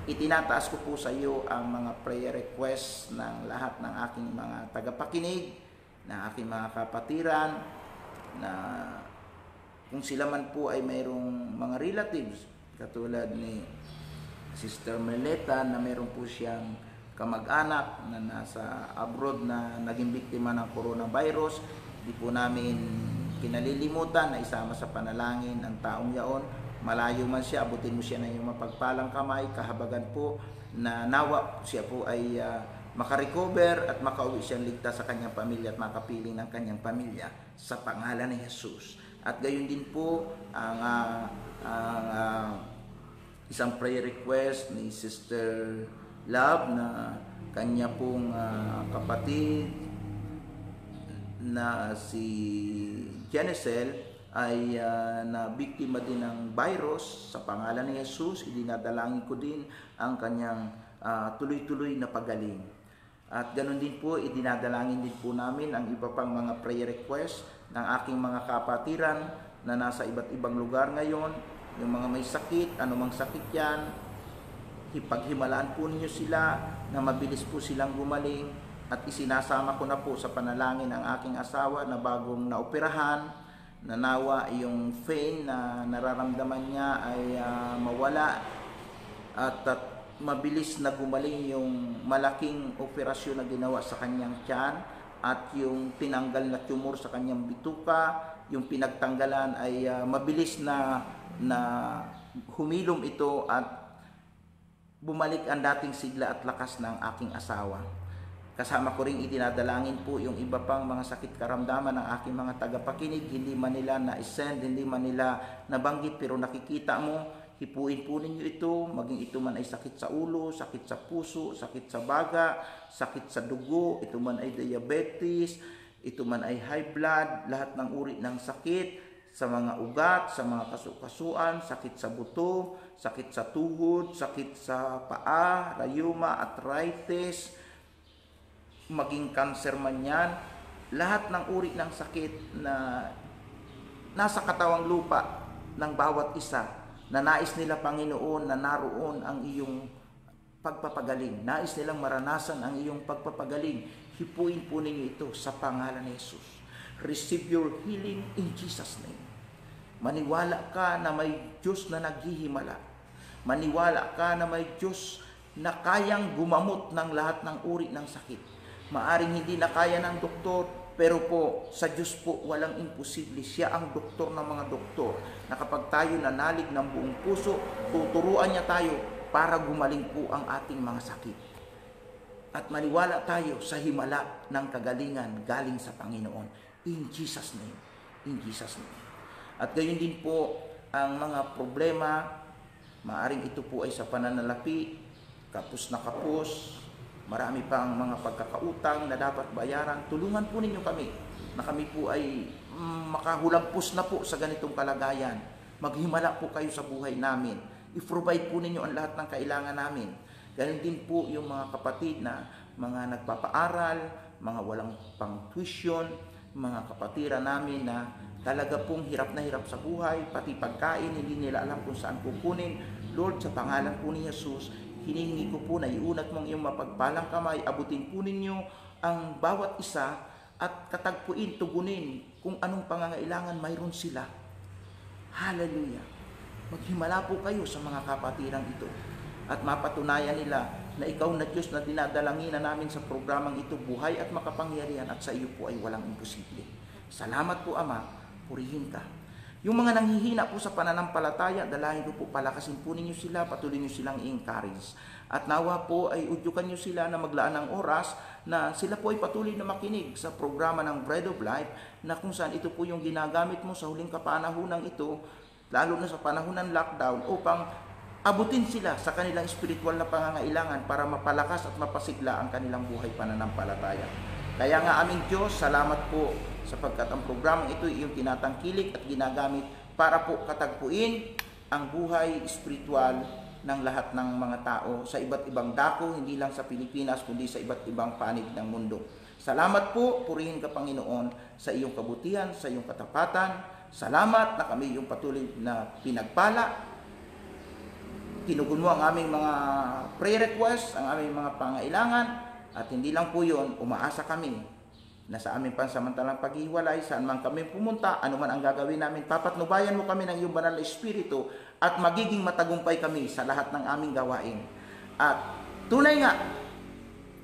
Itinataas ko po sa iyo ang mga prayer requests ng lahat ng aking mga tagapakinig, ng aking mga kapatiran, na kung sila man po ay mayroong mga relatives, katulad ni Sister Meleta na mayroon po siyang kamag-anak na nasa abroad na naging biktima ng coronavirus, di po namin kinalilimutan na isama sa panalangin ang taong yaon. malayo man siya, abutin mo siya ng iyong mapagpalang kamay, kahabagan po na nawa siya po ay makarecover at makauwi siyang ligtas sa kanyang pamilya at makapiling ng kanyang pamilya sa pangalan ni Jesus. At gayon din po ang isang prayer request ni Sister Love na kanya pong kapatid na si Genesel ay na biktima din ng virus. Sa pangalan ni Jesus, idinadalangin ko din ang kanyang tuloy-tuloy na pagaling. At ganoon din po, idinadalangin din po namin ang iba pang mga prayer request ng aking mga kapatiran na nasa iba't ibang lugar ngayon. Yung mga may sakit, anumang sakit yan, ipaghimalaan po ninyo sila na mabilis po silang gumaling. At isinasama ko na po sa panalangin ang aking asawa na bagong naoperahan, na nawa yung pain na nararamdaman niya ay mawala at mabilis na gumaling yung malaking operasyon na ginawa sa kanyang tiyan at yung tinanggal na tumor sa kanyang bituka, yung pinagtanggalan ay mabilis na humilom ito at bumalik ang dating sigla at lakas ng aking asawa. Kasama ko rin idinadalangin po yung iba pang mga sakit karamdaman ng aking mga tagapakinig. Hindi man nila na-send, hindi man nila nabanggit, pero nakikita mo, hipuin po ninyo ito, maging ito man ay sakit sa ulo, sakit sa puso, sakit sa baga, sakit sa dugo, ito man ay diabetes, ito man ay high blood, lahat ng uri ng sakit, sa mga ugat, sa mga kasukasuan, sakit sa buto, sakit sa tuhod, sakit sa paa, rayuma, arthritis, maging cancer man yan, lahat ng uri ng sakit na nasa katawang lupa ng bawat isa, na nais nila Panginoon na naroon ang iyong pagpapagaling, nais nilang maranasan ang iyong pagpapagaling, hipuin po ninyo ito sa pangalan ni Jesus. Receive your healing in Jesus' name. Maniwala ka na may Diyos na naghihimala. Maniwala ka na may Diyos na kayang gumamot ng lahat ng uri ng sakit. Maaring hindi na kaya ng doktor, pero po sa Diyos po walang imposible. Siya ang doktor ng mga doktor, na kapag tayo nanalig ng buong puso, tuturuan niya tayo para gumaling po ang ating mga sakit. At maniwala tayo sa himala ng kagalingan galing sa Panginoon. In Jesus' name. In Jesus' name. At gayon din po ang mga problema, maaring ito po ay sa pananalapi, kapos na kapos, marami pang mga pagkakautang na dapat bayaran. Tulungan po ninyo kami na kami po ay makahulagpos na po sa ganitong kalagayan. Maghimala po kayo sa buhay namin. I-provide po ninyo ang lahat ng kailangan namin. Ganun din po yung mga kapatid na mga nagpapaaral, mga walang pang tuition, mga kapatiran namin na talaga pong hirap na hirap sa buhay, pati pagkain, hindi nila alam kung saan kukunin. Lord, sa pangalan po ni Jesus, hinihingi ko po na iunat mong iyong mapagpalang kamay, abutin po ninyo ang bawat isa at katagpuin, tugunin kung anong pangangailangan mayroon sila. Hallelujah! Maghimala po kayo sa mga kapatirang ito at mapatunayan nila na ikaw na Diyos na dinadalanginan namin sa programang ito, buhay at makapangyarihan, at sa iyo po ay walang imposible. Salamat po, Ama, purihin ka. Yung mga nanghihina po sa pananampalataya, dalahin ko po, palakasin po ninyo sila, patuloy nyo silang i-encourage. At nawa po ay udyukan nyo sila na maglaan ng oras na sila po ay patuloy na makinig sa programa ng Bread of Life, na kung saan ito po yung ginagamit mo sa huling kapanahunan ito, lalo na sa panahon ng lockdown, upang abutin sila sa kanilang spiritual na pangangailangan para mapalakas at mapasigla ang kanilang buhay pananampalataya. Kaya nga aming Diyos, salamat po sapagkat ang programang ito ay iyong tinatangkilik at ginagamit para po katagpuin ang buhay espiritual ng lahat ng mga tao sa iba't ibang dako, hindi lang sa Pilipinas, kundi sa iba't ibang panig ng mundo. Salamat po, purihin ka Panginoon sa iyong kabutihan, sa iyong katapatan. Salamat na kami iyong patuloy na pinagpala. Tinugon mo ang aming mga prayer requests, ang aming mga pangailangan. At hindi lang po yun, umaasa kami na sa aming pansamantalang paghiwalay, saan man kami pumunta, anuman ang gagawin namin, papatnubayan mo kami ng iyong banal na Espiritu at magiging matagumpay kami sa lahat ng aming gawain. At tunay nga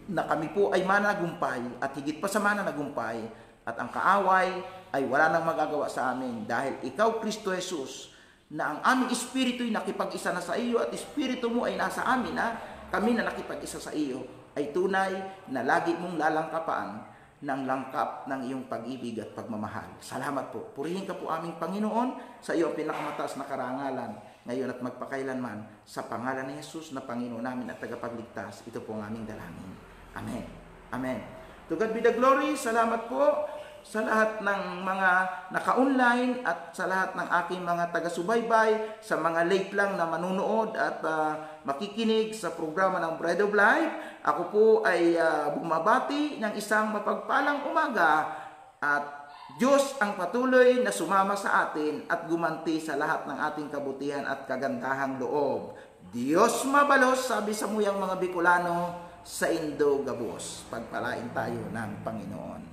na kami po ay managumpay at higit pa sa mananagumpay, at ang kaaway ay wala nang magagawa sa amin dahil ikaw, Kristo Jesus, na ang aming espiritu'y nakipag-isa na sa iyo at espiritu mo ay nasa amin na kami na nakipag-isa sa iyo ay tunay na lagi mong lalangkapaan ng langkap ng iyong pag-ibig at pagmamahal. Salamat po. Purihin ka po aming Panginoon sa iyong pinakamataas na karangalan ngayon at magpakailanman sa pangalan ni Jesus na Panginoon namin at tagapagligtas. Ito po ang aming dalangin. Amen. Amen. To God be the glory. Salamat po sa lahat ng mga naka-online at sa lahat ng aking mga taga-subaybay, sa mga late lang na manunood at makikinig sa programa ng Bread of Life. Ako po ay bumabati ng isang mapagpalang umaga at Diyos ang patuloy na sumama sa atin at gumanti sa lahat ng ating kabutihan at kagandahang loob. Diyos mabalos, sabi sa muyang mga Bicolano, sa Indo Gabos. Pagpalain tayo ng Panginoon.